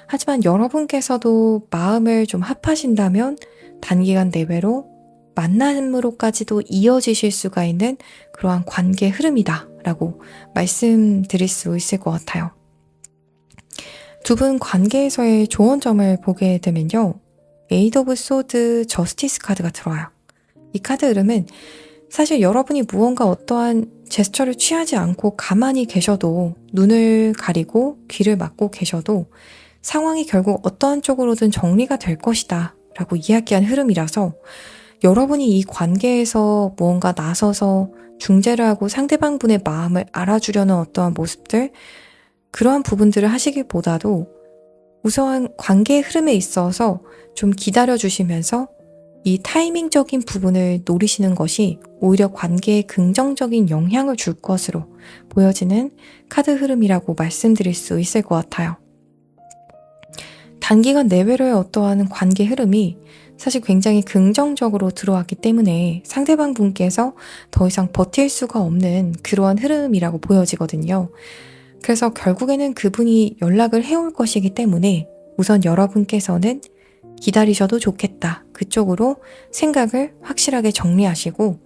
하지만 여러분께서도 마음을 좀 합하신다면 단기간 내외로 만남으로까지도 이어지실 수가 있는 그러한 관계 흐름이다 라고 말씀드릴 수 있을 것 같아요. 두 분 관계에서의 좋은 점을 보게 되면요. 에이드 오브 소드 저스티스 카드가 들어와요. 이 카드 흐름은 사실 여러분이 무언가 어떠한 제스처를 취하지 않고 가만히 계셔도 눈을 가리고 귀를 막고 계셔도 상황이 결국 어떠한 쪽으로든 정리가 될 것이다 라고 이야기한 흐름이라서 여러분이 이 관계에서 무언가 나서서 중재를 하고 상대방 분의 마음을 알아주려는 어떠한 모습들 그러한 부분들을 하시기보다도 우선 관계의 흐름에 있어서 좀 기다려주시면서 이 타이밍적인 부분을 노리시는 것이 오히려 관계에 긍정적인 영향을 줄 것으로 보여지는 카드 흐름이라고 말씀드릴 수 있을 것 같아요. 단기간 내외로의 어떠한 관계 흐름이 사실 굉장히 긍정적으로 들어왔기 때문에 상대방 분께서 더 이상 버틸 수가 없는 그러한 흐름이라고 보여지거든요. 그래서 결국에는 그분이 연락을 해올 것이기 때문에 우선 여러분께서는 기다리셔도 좋겠다. 그쪽으로 생각을 확실하게 정리하시고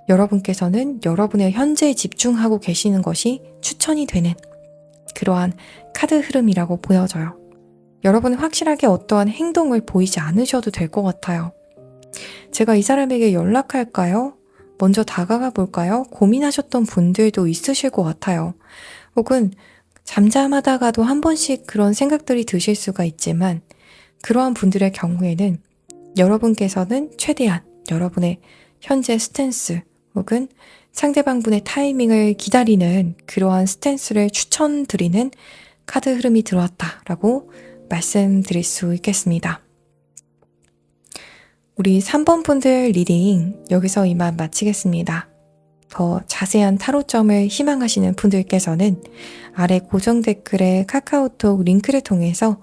여러분께서는 여러분의 현재에 집중하고 계시는 것이 추천이 되는 그러한 카드 흐름이라고 보여져요. 여러분은 확실하게 어떠한 행동을 보이지 않으셔도 될 것 같아요. 제가 이 사람에게 연락할까요? 먼저 다가가 볼까요? 고민하셨던 분들도 있으실 것 같아요. 혹은 잠잠하다가도 한 번씩 그런 생각들이 드실 수가 있지만 그러한 분들의 경우에는 여러분께서는 최대한 여러분의 현재 스탠스 혹은 상대방분의 타이밍을 기다리는 그러한 스탠스를 추천드리는 카드 흐름이 들어왔다라고 말씀드릴 수 있겠습니다. 우리 3번 분들 리딩 여기서 이만 마치겠습니다. 더 자세한 타로점을 희망하시는 분들께서는 아래 고정 댓글에 카카오톡 링크를 통해서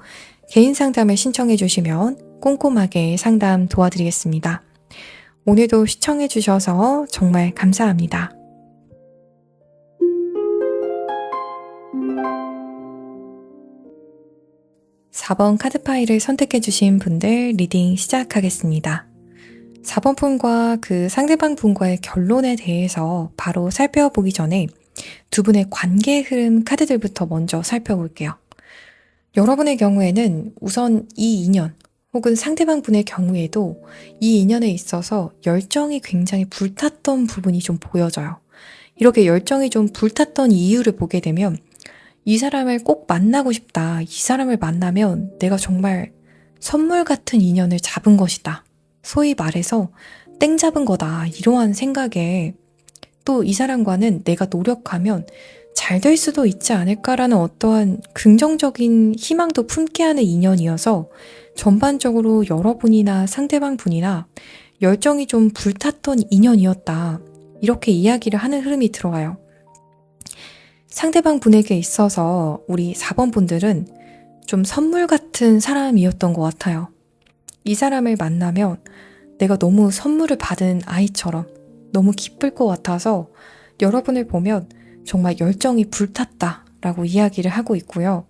개인 상담을 신청해 주시면 꼼꼼하게 상담 도와드리겠습니다. 오늘도 시청해 주셔서 정말 감사합니다. 4번 카드 파일을 선택해 주신 분들 리딩 시작하겠습니다. 4번 분과 그 상대방 분과의 결론에 대해서 바로 살펴보기 전에 두 분의 관계 흐름 카드들부터 먼저 살펴볼게요. 여러분의 경우에는 우선 이 인연 혹은 상대방 분의 경우에도 이 인연에 있어서 열정이 굉장히 불탔던 부분이 좀 보여져요. 이렇게 열정이 좀 불탔던 이유를 보게 되면 이 사람을 꼭 만나고 싶다. 이 사람을 만나면 내가 정말 선물 같은 인연을 잡은 것이다. 소위 말해서 땡 잡은 거다. 이러한 생각에 또 이 사람과는 내가 노력하면 잘 될 수도 있지 않을까라는 어떠한 긍정적인 희망도 품게 하는 인연이어서 전반적으로 여러분이나 상대방 분이나 열정이 좀 불탔던 인연이었다. 이렇게 이야기를 하는 흐름이 들어와요. 상대방 분에게 있어서 우리 4번 분들은 좀 선물 같은 사람이었던 것 같아요. 이 사람을 만나면 내가 너무 선물을 받은 아이처럼 너무 기쁠 것 같아서 여러분을 보면 정말 열정이 불탔다라고 이야기를 하고 있고요.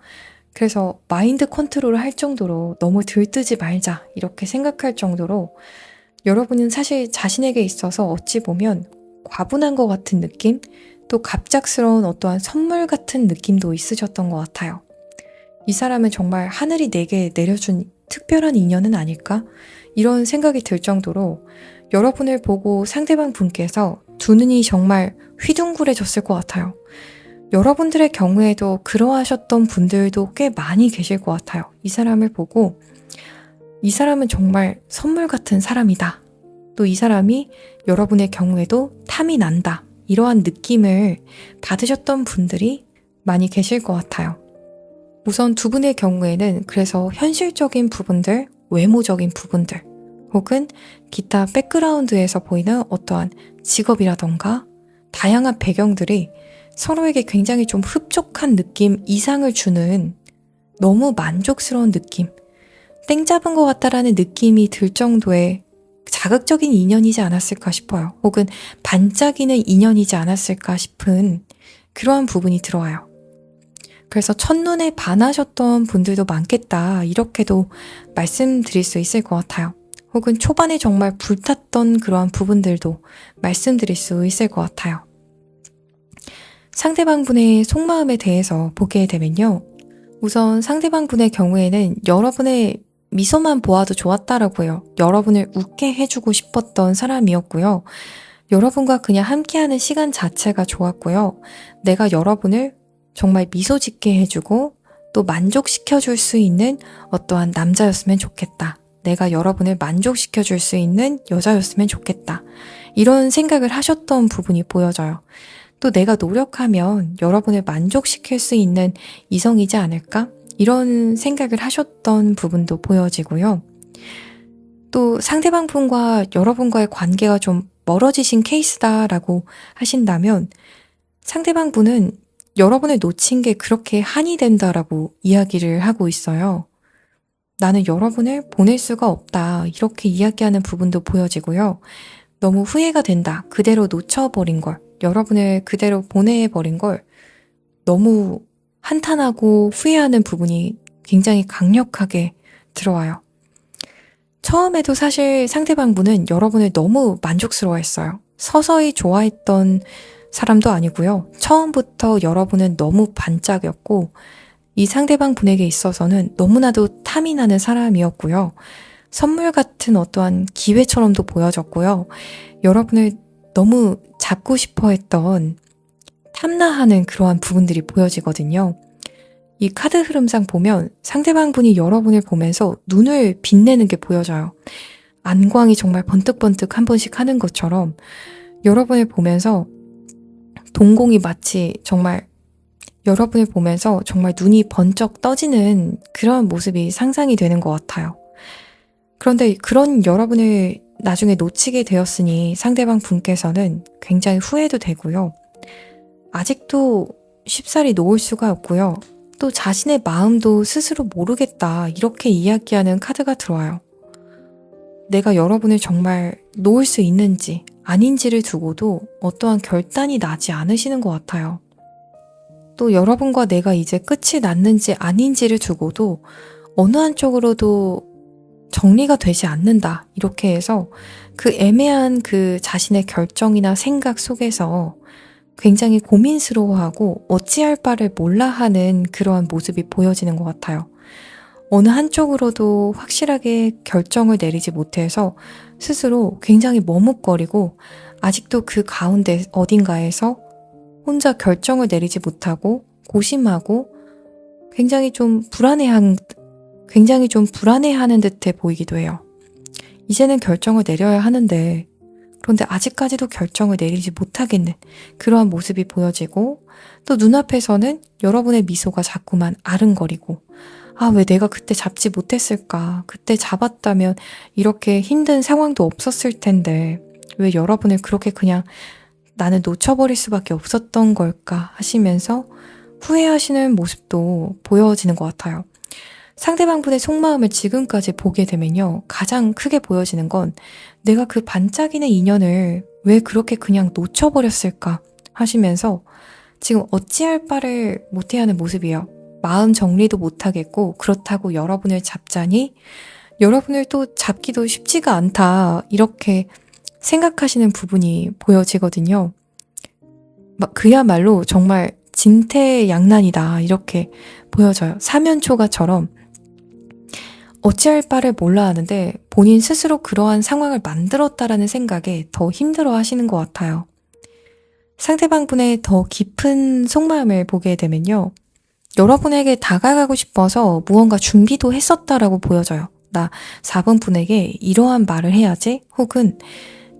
그래서 마인드 컨트롤을 할 정도로 너무 들뜨지 말자 이렇게 생각할 정도로 여러분은 사실 자신에게 있어서 어찌 보면 과분한 것 같은 느낌? 또 갑작스러운 어떠한 선물 같은 느낌도 있으셨던 것 같아요. 이 사람은 정말 하늘이 내게 내려준 특별한 인연은 아닐까? 이런 생각이 들 정도로 여러분을 보고 상대방 분께서 두 눈이 정말 휘둥그레졌을 것 같아요. 여러분들의 경우에도 그러하셨던 분들도 꽤 많이 계실 것 같아요. 이 사람을 보고 이 사람은 정말 선물 같은 사람이다. 또 이 사람이 여러분의 경우에도 탐이 난다. 이러한 느낌을 받으셨던 분들이 많이 계실 것 같아요. 우선 두 분의 경우에는 그래서 현실적인 부분들, 외모적인 부분들, 혹은 기타 백그라운드에서 보이는 어떠한 직업이라던가 다양한 배경들이 서로에게 굉장히 좀 흡족한 느낌 이상을 주는 너무 만족스러운 느낌, 땡 잡은 것 같다라는 느낌이 들 정도의 자극적인 인연이지 않았을까 싶어요. 혹은 반짝이는 인연이지 않았을까 싶은 그러한 부분이 들어와요. 그래서 첫눈에 반하셨던 분들도 많겠다 이렇게도 말씀드릴 수 있을 것 같아요. 혹은 초반에 정말 불탔던 그러한 부분들도 말씀드릴 수 있을 것 같아요. 상대방 분의 속마음에 대해서 보게 되면요. 우선 상대방 분의 경우에는 여러분의 미소만 보아도 좋았다라고요. 여러분을 웃게 해주고 싶었던 사람이었고요. 여러분과 그냥 함께하는 시간 자체가 좋았고요. 내가 여러분을 정말 미소 짓게 해주고 또 만족시켜줄 수 있는 어떠한 남자였으면 좋겠다. 내가 여러분을 만족시켜줄 수 있는 여자였으면 좋겠다. 이런 생각을 하셨던 부분이 보여져요. 또 내가 노력하면 여러분을 만족시킬 수 있는 이성이지 않을까? 이런 생각을 하셨던 부분도 보여지고요. 또 상대방 분과 여러분과의 관계가 좀 멀어지신 케이스다라고 하신다면 상대방 분은 여러분을 놓친 게 그렇게 한이 된다라고 이야기를 하고 있어요. 나는 여러분을 보낼 수가 없다. 이렇게 이야기하는 부분도 보여지고요. 너무 후회가 된다. 그대로 놓쳐버린 걸. 여러분을 그대로 보내버린 걸 너무 한탄하고 후회하는 부분이 굉장히 강력하게 들어와요. 처음에도 사실 상대방 분은 여러분을 너무 만족스러워했어요. 서서히 좋아했던 사람도 아니고요. 처음부터 여러분은 너무 반짝였고 이 상대방 분에게 있어서는 너무나도 탐이 나는 사람이었고요. 선물 같은 어떠한 기회처럼도 보여졌고요. 여러분을 너무 잡고 싶어 했던 탐나하는 그러한 부분들이 보여지거든요. 이 카드 흐름상 보면 상대방 분이 여러분을 보면서 눈을 빛내는 게 보여져요. 안광이 정말 번뜩번뜩 한 번씩 하는 것처럼 여러분을 보면서 동공이 마치 정말 여러분을 보면서 정말 눈이 번쩍 떠지는 그런 모습이 상상이 되는 것 같아요. 그런데 그런 여러분을 나중에 놓치게 되었으니 상대방 분께서는 굉장히 후회도 되고요. 아직도 쉽사리 놓을 수가 없고요. 또 자신의 마음도 스스로 모르겠다 이렇게 이야기하는 카드가 들어와요. 내가 여러분을 정말 놓을 수 있는지 아닌지를 두고도 어떠한 결단이 나지 않으시는 것 같아요. 또 여러분과 내가 이제 끝이 났는지 아닌지를 두고도 어느 한쪽으로도 정리가 되지 않는다 이렇게 해서 그 애매한 그 자신의 결정이나 생각 속에서 굉장히 고민스러워하고 어찌할 바를 몰라 하는 그러한 모습이 보여지는 것 같아요. 어느 한쪽으로도 확실하게 결정을 내리지 못해서 스스로 굉장히 머뭇거리고 아직도 그 가운데 어딘가에서 혼자 결정을 내리지 못하고 고심하고 굉장히 좀 불안해하는 듯해 보이기도 해요. 이제는 결정을 내려야 하는데 그런데 아직까지도 결정을 내리지 못하겠는 그러한 모습이 보여지고 또 눈앞에서는 여러분의 미소가 자꾸만 아른거리고 아, 왜 내가 그때 잡지 못했을까? 그때 잡았다면 이렇게 힘든 상황도 없었을 텐데 왜 여러분을 그렇게 그냥 나는 놓쳐버릴 수밖에 없었던 걸까 하시면서 후회하시는 모습도 보여지는 것 같아요. 상대방분의 속마음을 지금까지 보게 되면요. 가장 크게 보여지는 건 내가 그 반짝이는 인연을 왜 그렇게 그냥 놓쳐버렸을까 하시면서 지금 어찌할 바를 못해하는 모습이에요. 마음 정리도 못하겠고 그렇다고 여러분을 잡자니 여러분을 또 잡기도 쉽지가 않다 이렇게 생각하시는 부분이 보여지거든요. 그야말로 정말 진퇴양난이다 이렇게 보여져요. 사면초가처럼 어찌할 바를 몰라 하는데 본인 스스로 그러한 상황을 만들었다라는 생각에 더 힘들어 하시는 것 같아요. 상대방분의 더 깊은 속마음을 보게 되면요. 여러분에게 다가가고 싶어서 무언가 준비도 했었다라고 보여져요. 나 4번 분에게 이러한 말을 해야지 혹은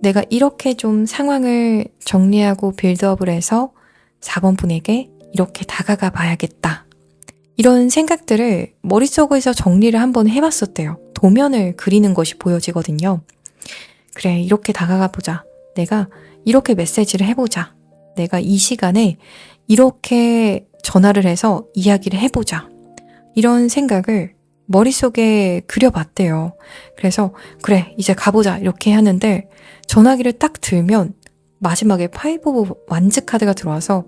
내가 이렇게 좀 상황을 정리하고 빌드업을 해서 4번 분에게 이렇게 다가가 봐야겠다. 이런 생각들을 머릿속에서 정리를 한번 해봤었대요. 도면을 그리는 것이 보여지거든요. 그래, 이렇게 다가가 보자. 내가 이렇게 메시지를 해보자. 내가 이 시간에 이렇게 전화를 해서 이야기를 해보자. 이런 생각을 머릿속에 그려봤대요. 그래서 그래, 이제 가보자. 이렇게 하는데 전화기를 딱 들면 마지막에 5 오브 완즈 카드가 들어와서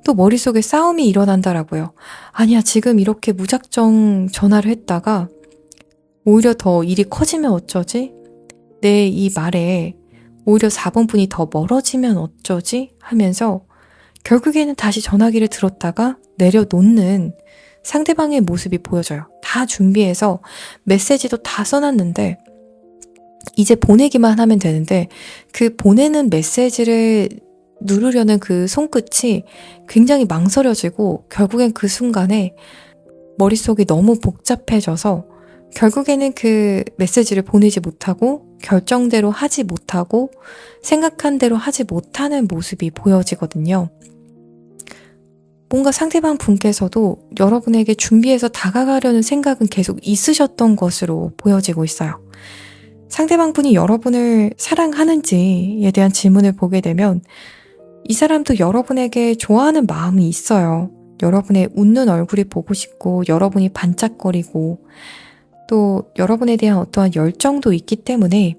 또 머릿속에 싸움이 일어난다라고요. 아니야, 지금 이렇게 무작정 전화를 했다가 오히려 더 일이 커지면 어쩌지? 내 이 말에 오히려 4번 분이 더 멀어지면 어쩌지? 하면서 결국에는 다시 전화기를 들었다가 내려놓는 상대방의 모습이 보여져요. 다 준비해서 메시지도 다 써놨는데 이제 보내기만 하면 되는데 그 보내는 메시지를 누르려는 그 손끝이 굉장히 망설여지고 결국엔 그 순간에 머릿속이 너무 복잡해져서 결국에는 그 메시지를 보내지 못하고 결정대로 하지 못하고 생각한 대로 하지 못하는 모습이 보여지거든요. 뭔가 상대방 분께서도 여러분에게 준비해서 다가가려는 생각은 계속 있으셨던 것으로 보여지고 있어요. 상대방 분이 여러분을 사랑하는지에 대한 질문을 보게 되면 이 사람도 여러분에게 좋아하는 마음이 있어요. 여러분의 웃는 얼굴이 보고 싶고 여러분이 반짝거리고 또 여러분에 대한 어떠한 열정도 있기 때문에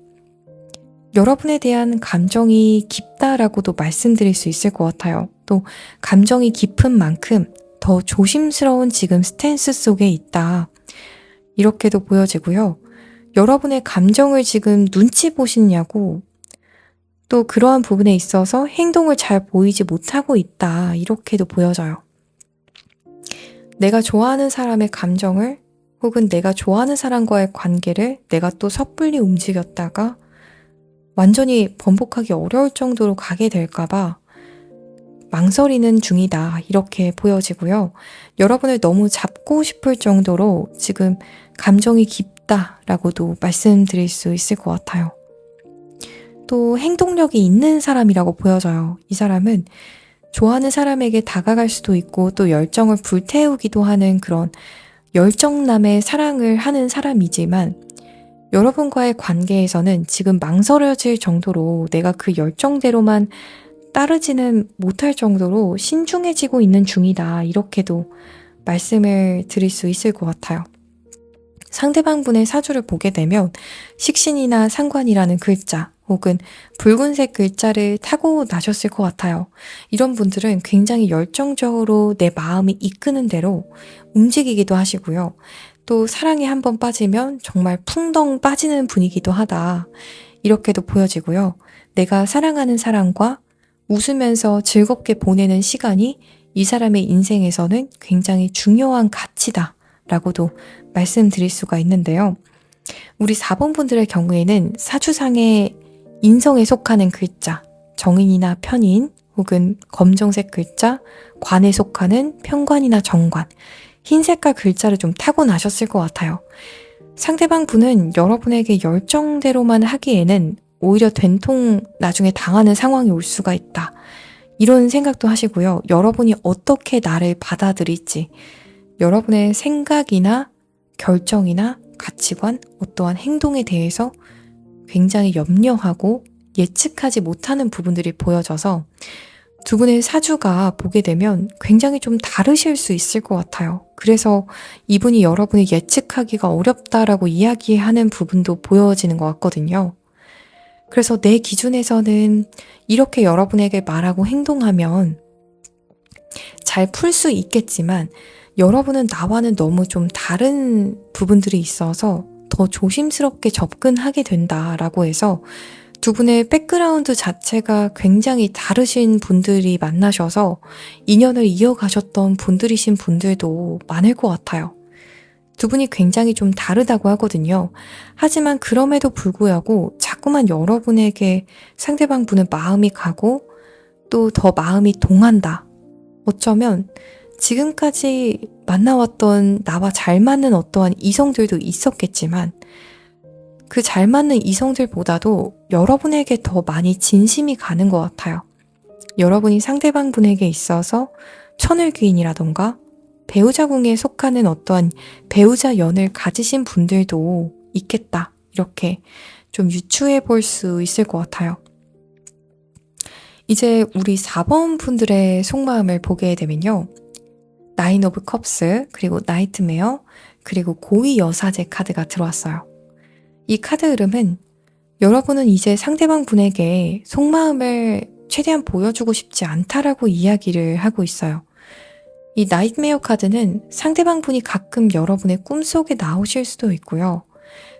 여러분에 대한 감정이 깊다라고도 말씀드릴 수 있을 것 같아요. 또 감정이 깊은 만큼 더 조심스러운 지금 스탠스 속에 있다. 이렇게도 보여지고요. 여러분의 감정을 지금 눈치 보시냐고 또 그러한 부분에 있어서 행동을 잘 보이지 못하고 있다. 이렇게도 보여져요. 내가 좋아하는 사람의 감정을 혹은 내가 좋아하는 사람과의 관계를 내가 또 섣불리 움직였다가 완전히 번복하기 어려울 정도로 가게 될까봐 망설이는 중이다. 이렇게 보여지고요. 여러분을 너무 잡고 싶을 정도로 지금 감정이 깊다라고도 말씀드릴 수 있을 것 같아요. 또 행동력이 있는 사람이라고 보여져요. 이 사람은 좋아하는 사람에게 다가갈 수도 있고 또 열정을 불태우기도 하는 그런 열정남의 사랑을 하는 사람이지만 여러분과의 관계에서는 지금 망설여질 정도로 내가 그 열정대로만 따르지는 못할 정도로 신중해지고 있는 중이다. 이렇게도 말씀을 드릴 수 있을 것 같아요. 상대방 분의 사주를 보게 되면 식신이나 상관이라는 글자 혹은 붉은색 글자를 타고 나셨을 것 같아요. 이런 분들은 굉장히 열정적으로 내 마음이 이끄는 대로 움직이기도 하시고요. 또 사랑에 한번 빠지면 정말 풍덩 빠지는 분이기도 하다. 이렇게도 보여지고요. 내가 사랑하는 사람과 웃으면서 즐겁게 보내는 시간이 이 사람의 인생에서는 굉장히 중요한 가치다 라고도 말씀드릴 수가 있는데요. 우리 4번 분들의 경우에는 사주상의 인성에 속하는 글자, 정인이나 편인 혹은 검정색 글자, 관에 속하는 편관이나 정관, 흰 색깔 글자를 좀 타고나셨을 것 같아요. 상대방 분은 여러분에게 열정대로만 하기에는 오히려 된통 나중에 당하는 상황이 올 수가 있다. 이런 생각도 하시고요. 여러분이 어떻게 나를 받아들일지, 여러분의 생각이나 결정이나 가치관, 어떠한 행동에 대해서 굉장히 염려하고 예측하지 못하는 부분들이 보여져서 두 분의 사주가 보게 되면 굉장히 좀 다르실 수 있을 것 같아요. 그래서 이분이 여러분을 예측하기가 어렵다라고 이야기하는 부분도 보여지는 것 같거든요. 그래서 내 기준에서는 이렇게 여러분에게 말하고 행동하면 잘 풀 수 있겠지만 여러분은 나와는 너무 좀 다른 부분들이 있어서 더 조심스럽게 접근하게 된다라고 해서 두 분의 백그라운드 자체가 굉장히 다르신 분들이 만나셔서 인연을 이어가셨던 분들이신 분들도 많을 것 같아요. 두 분이 굉장히 좀 다르다고 하거든요. 하지만 그럼에도 불구하고 자꾸만 여러분에게 상대방 분은 마음이 가고 또 더 마음이 동한다. 어쩌면 지금까지 만나왔던 나와 잘 맞는 어떠한 이성들도 있었겠지만 그 잘 맞는 이성들보다도 여러분에게 더 많이 진심이 가는 것 같아요. 여러분이 상대방 분에게 있어서 천을귀인이라던가 배우자궁에 속하는 어떠한 배우자 연을 가지신 분들도 있겠다. 이렇게 좀 유추해 볼 수 있을 것 같아요. 이제 우리 4번 분들의 속마음을 보게 되면요. 나인 오브 컵스, 그리고 나이트메어, 그리고 고위 여사제 카드가 들어왔어요. 이 카드 흐름은 여러분은 이제 상대방 분에게 속마음을 최대한 보여주고 싶지 않다라고 이야기를 하고 있어요. 이 나이트메어 카드는 상대방 분이 가끔 여러분의 꿈속에 나오실 수도 있고요.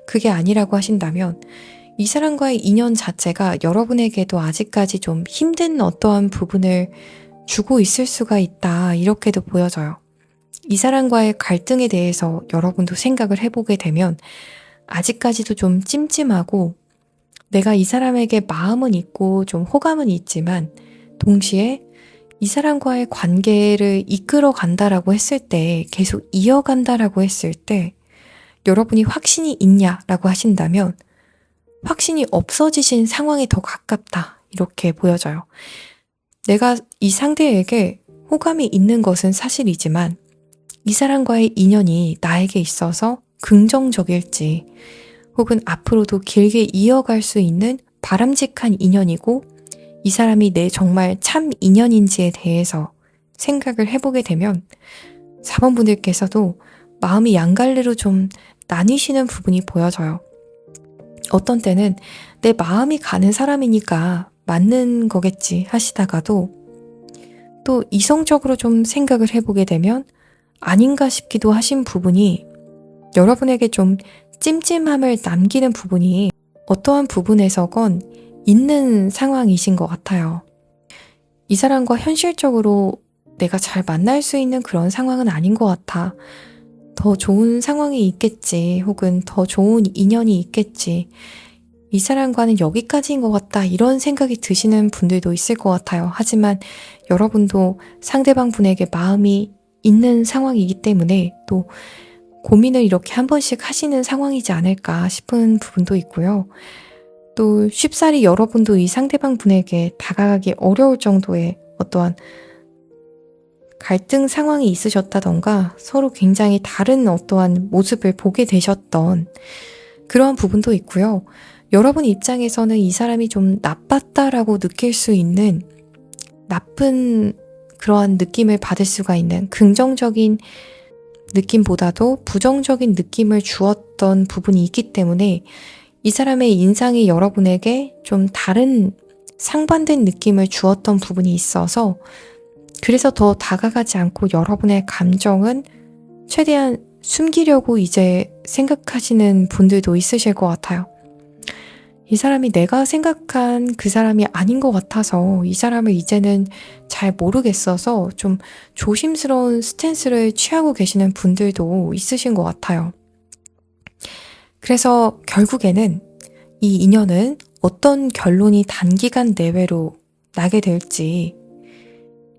그게 아니라고 하신다면 이 사람과의 인연 자체가 여러분에게도 아직까지 좀 힘든 어떠한 부분을 주고 있을 수가 있다. 이렇게도 보여져요. 이 사람과의 갈등에 대해서 여러분도 생각을 해보게 되면 아직까지도 좀 찜찜하고 내가 이 사람에게 마음은 있고 좀 호감은 있지만 동시에 이 사람과의 관계를 이끌어 간다라고 했을 때 계속 이어간다라고 했을 때 여러분이 확신이 있냐라고 하신다면 확신이 없어지신 상황에 더 가깝다 이렇게 보여져요. 내가 이 상대에게 호감이 있는 것은 사실이지만 이 사람과의 인연이 나에게 있어서 긍정적일지 혹은 앞으로도 길게 이어갈 수 있는 바람직한 인연이고 이 사람이 내 정말 참 인연인지에 대해서 생각을 해보게 되면 4번 분들께서도 마음이 양갈래로 좀 나뉘시는 부분이 보여져요. 어떤 때는 내 마음이 가는 사람이니까 맞는 거겠지 하시다가도 또 이성적으로 좀 생각을 해보게 되면 아닌가 싶기도 하신 부분이 여러분에게 좀 찜찜함을 남기는 부분이 어떠한 부분에서건 있는 상황이신 것 같아요. 이 사람과 현실적으로 내가 잘 만날 수 있는 그런 상황은 아닌 것 같아. 더 좋은 상황이 있겠지, 혹은 더 좋은 인연이 있겠지. 이 사람과는 여기까지인 것 같다 이런 생각이 드시는 분들도 있을 것 같아요. 하지만 여러분도 상대방 분에게 마음이 있는 상황이기 때문에 또 고민을 이렇게 한 번씩 하시는 상황이지 않을까 싶은 부분도 있고요. 또 쉽사리 여러분도 이 상대방 분에게 다가가기 어려울 정도의 어떠한 갈등 상황이 있으셨다던가 서로 굉장히 다른 어떠한 모습을 보게 되셨던 그러한 부분도 있고요. 여러분 입장에서는 이 사람이 좀 나빴다라고 느낄 수 있는 나쁜 그러한 느낌을 받을 수가 있는 긍정적인 느낌보다도 부정적인 느낌을 주었던 부분이 있기 때문에 이 사람의 인상이 여러분에게 좀 다른 상반된 느낌을 주었던 부분이 있어서 그래서 더 다가가지 않고 여러분의 감정은 최대한 숨기려고 이제 생각하시는 분들도 있으실 것 같아요. 이 사람이 내가 생각한 그 사람이 아닌 것 같아서 이 사람을 이제는 잘 모르겠어서 좀 조심스러운 스탠스를 취하고 계시는 분들도 있으신 것 같아요. 그래서 결국에는 이 인연은 어떤 결론이 단기간 내외로 나게 될지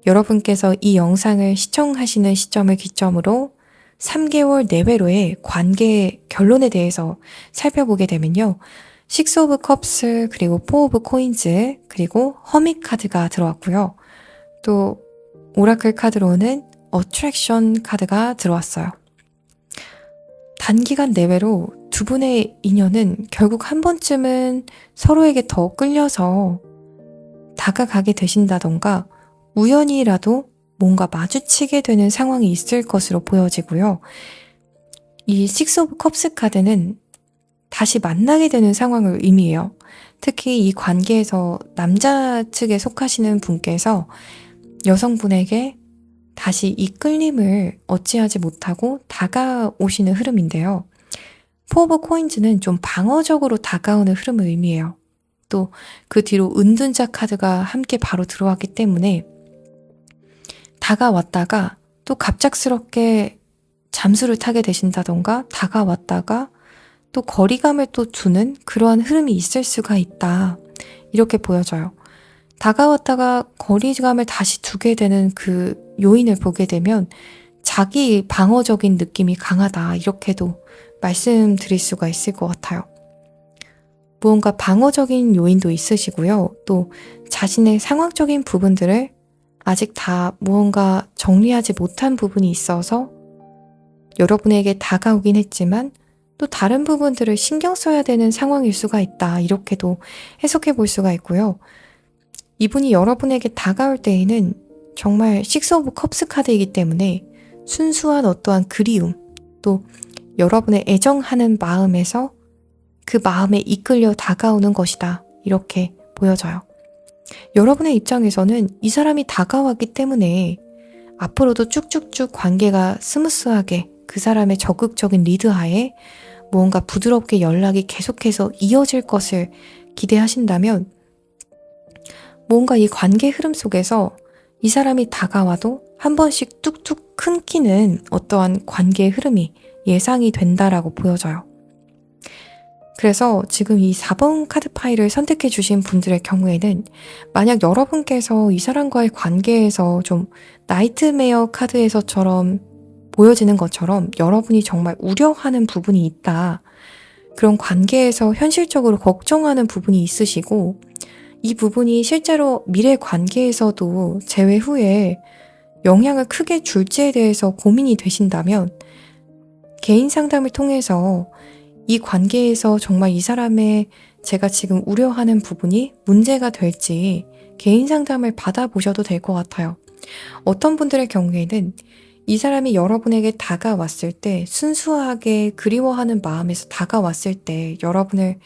여러분께서 이 영상을 시청하시는 시점을 기점으로 3개월 내외로의 관계 결론에 대해서 살펴보게 되면요. 6 오브 컵스 그리고 4 오브 코인즈 그리고 허밋 카드가 들어왔고요. 또 오라클 카드로는 어트랙션 카드가 들어왔어요. 단기간 내외로 두 분의 인연은 결국 한 번쯤은 서로에게 더 끌려서 다가가게 되신다던가 우연히라도 뭔가 마주치게 되는 상황이 있을 것으로 보여지고요. 이 6 오브 컵스 카드는 다시 만나게 되는 상황을 의미해요. 특히 이 관계에서 남자 측에 속하시는 분께서 여성분에게 다시 이 끌림을 어찌하지 못하고 다가오시는 흐름인데요. 4 오브 코인즈는 좀 방어적으로 다가오는 흐름을 의미해요. 또 그 뒤로 은둔자 카드가 함께 바로 들어왔기 때문에 다가왔다가 또 갑작스럽게 잠수를 타게 되신다던가 다가왔다가 또 거리감을 또 두는 그러한 흐름이 있을 수가 있다. 이렇게 보여져요. 다가왔다가 거리감을 다시 두게 되는 그 요인을 보게 되면 자기 방어적인 느낌이 강하다. 이렇게도 말씀드릴 수가 있을 것 같아요. 무언가 방어적인 요인도 있으시고요. 또 자신의 상황적인 부분들을 아직 다 무언가 정리하지 못한 부분이 있어서 여러분에게 다가오긴 했지만 또 다른 부분들을 신경 써야 되는 상황일 수가 있다. 이렇게도 해석해 볼 수가 있고요. 이분이 여러분에게 다가올 때에는 정말 6 오브 컵스 카드이기 때문에 순수한 어떠한 그리움, 또 여러분의 애정하는 마음에서 그 마음에 이끌려 다가오는 것이다. 이렇게 보여져요. 여러분의 입장에서는 이 사람이 다가왔기 때문에 앞으로도 쭉쭉쭉 관계가 스무스하게 그 사람의 적극적인 리드하에 무언가 부드럽게 연락이 계속해서 이어질 것을 기대하신다면 뭔가 이 관계 흐름 속에서 이 사람이 다가와도 한 번씩 뚝뚝 끊기는 어떠한 관계의 흐름이 예상이 된다라고 보여져요. 그래서 지금 이 4번 카드 파일을 선택해 주신 분들의 경우에는 만약 여러분께서 이 사람과의 관계에서 좀 나이트메어 카드에서처럼 보여지는 것처럼 여러분이 정말 우려하는 부분이 있다. 그런 관계에서 현실적으로 걱정하는 부분이 있으시고 이 부분이 실제로 미래 관계에서도 재회 후에 영향을 크게 줄지에 대해서 고민이 되신다면 개인 상담을 통해서 이 관계에서 정말 이 사람의 제가 지금 우려하는 부분이 문제가 될지 개인 상담을 받아보셔도 될 것 같아요. 어떤 분들의 경우에는 이 사람이 여러분에게 다가왔을 때 순수하게 그리워하는 마음에서 다가왔을 때 여러분을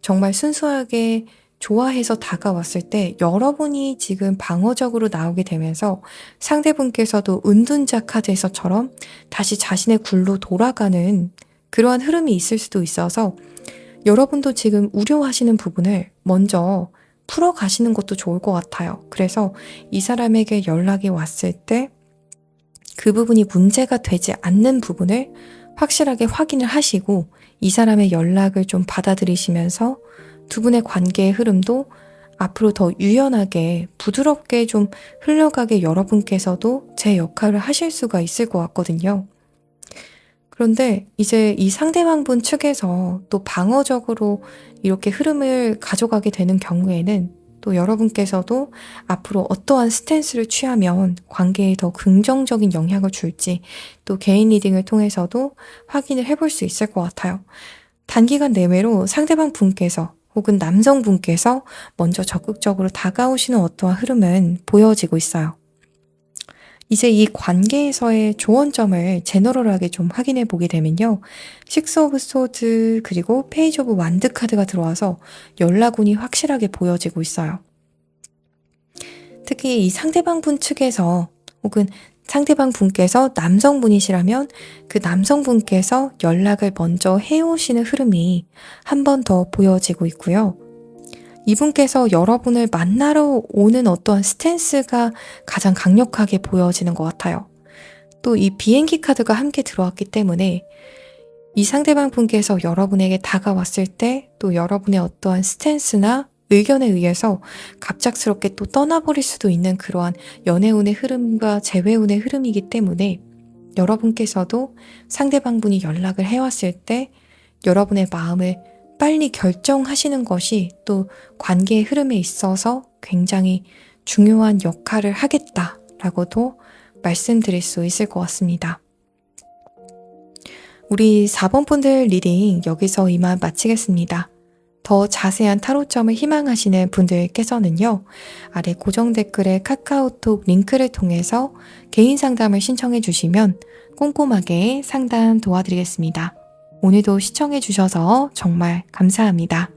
정말 순수하게 좋아해서 다가왔을 때 여러분이 지금 방어적으로 나오게 되면서 상대분께서도 은둔자 카드에서처럼 다시 자신의 굴로 돌아가는 그러한 흐름이 있을 수도 있어서 여러분도 지금 우려하시는 부분을 먼저 풀어가시는 것도 좋을 것 같아요. 그래서 이 사람에게 연락이 왔을 때 그 부분이 문제가 되지 않는 부분을 확실하게 확인을 하시고 이 사람의 연락을 좀 받아들이시면서 두 분의 관계의 흐름도 앞으로 더 유연하게 부드럽게 좀 흘러가게 여러분께서도 제 역할을 하실 수가 있을 것 같거든요. 그런데 이제 이 상대방분 측에서 또 방어적으로 이렇게 흐름을 가져가게 되는 경우에는 또 여러분께서도 앞으로 어떠한 스탠스를 취하면 관계에 더 긍정적인 영향을 줄지 또 개인 리딩을 통해서도 확인을 해볼 수 있을 것 같아요. 단기간 내외로 상대방 분께서 혹은 남성분께서 먼저 적극적으로 다가오시는 어떠한 흐름은 보여지고 있어요. 이제 이 관계에서의 조언점을 제너럴하게 좀 확인해 보게 되면요. 식스 오브 소드 그리고 페이지 오브 완드 카드가 들어와서 연락운이 확실하게 보여지고 있어요. 특히 이 상대방 분 측에서 혹은 상대방 분께서 남성분이시라면 그 남성분께서 연락을 먼저 해오시는 흐름이 한 번 더 보여지고 있고요. 이분께서 여러분을 만나러 오는 어떠한 스탠스가 가장 강력하게 보여지는 것 같아요. 또 이 비행기 카드가 함께 들어왔기 때문에 이 상대방 분께서 여러분에게 다가왔을 때 또 여러분의 어떠한 스탠스나 의견에 의해서 갑작스럽게 또 떠나버릴 수도 있는 그러한 연애운의 흐름과 재회운의 흐름이기 때문에 여러분께서도 상대방 분이 연락을 해왔을 때 여러분의 마음을 빨리 결정하시는 것이 또 관계의 흐름에 있어서 굉장히 중요한 역할을 하겠다라고도 말씀드릴 수 있을 것 같습니다. 우리 4번 분들 리딩 여기서 이만 마치겠습니다. 더 자세한 타로점을 희망하시는 분들께서는요, 아래 고정 댓글에 카카오톡 링크를 통해서 개인 상담을 신청해 주시면 꼼꼼하게 상담 도와드리겠습니다. 오늘도 시청해 주셔서 정말 감사합니다.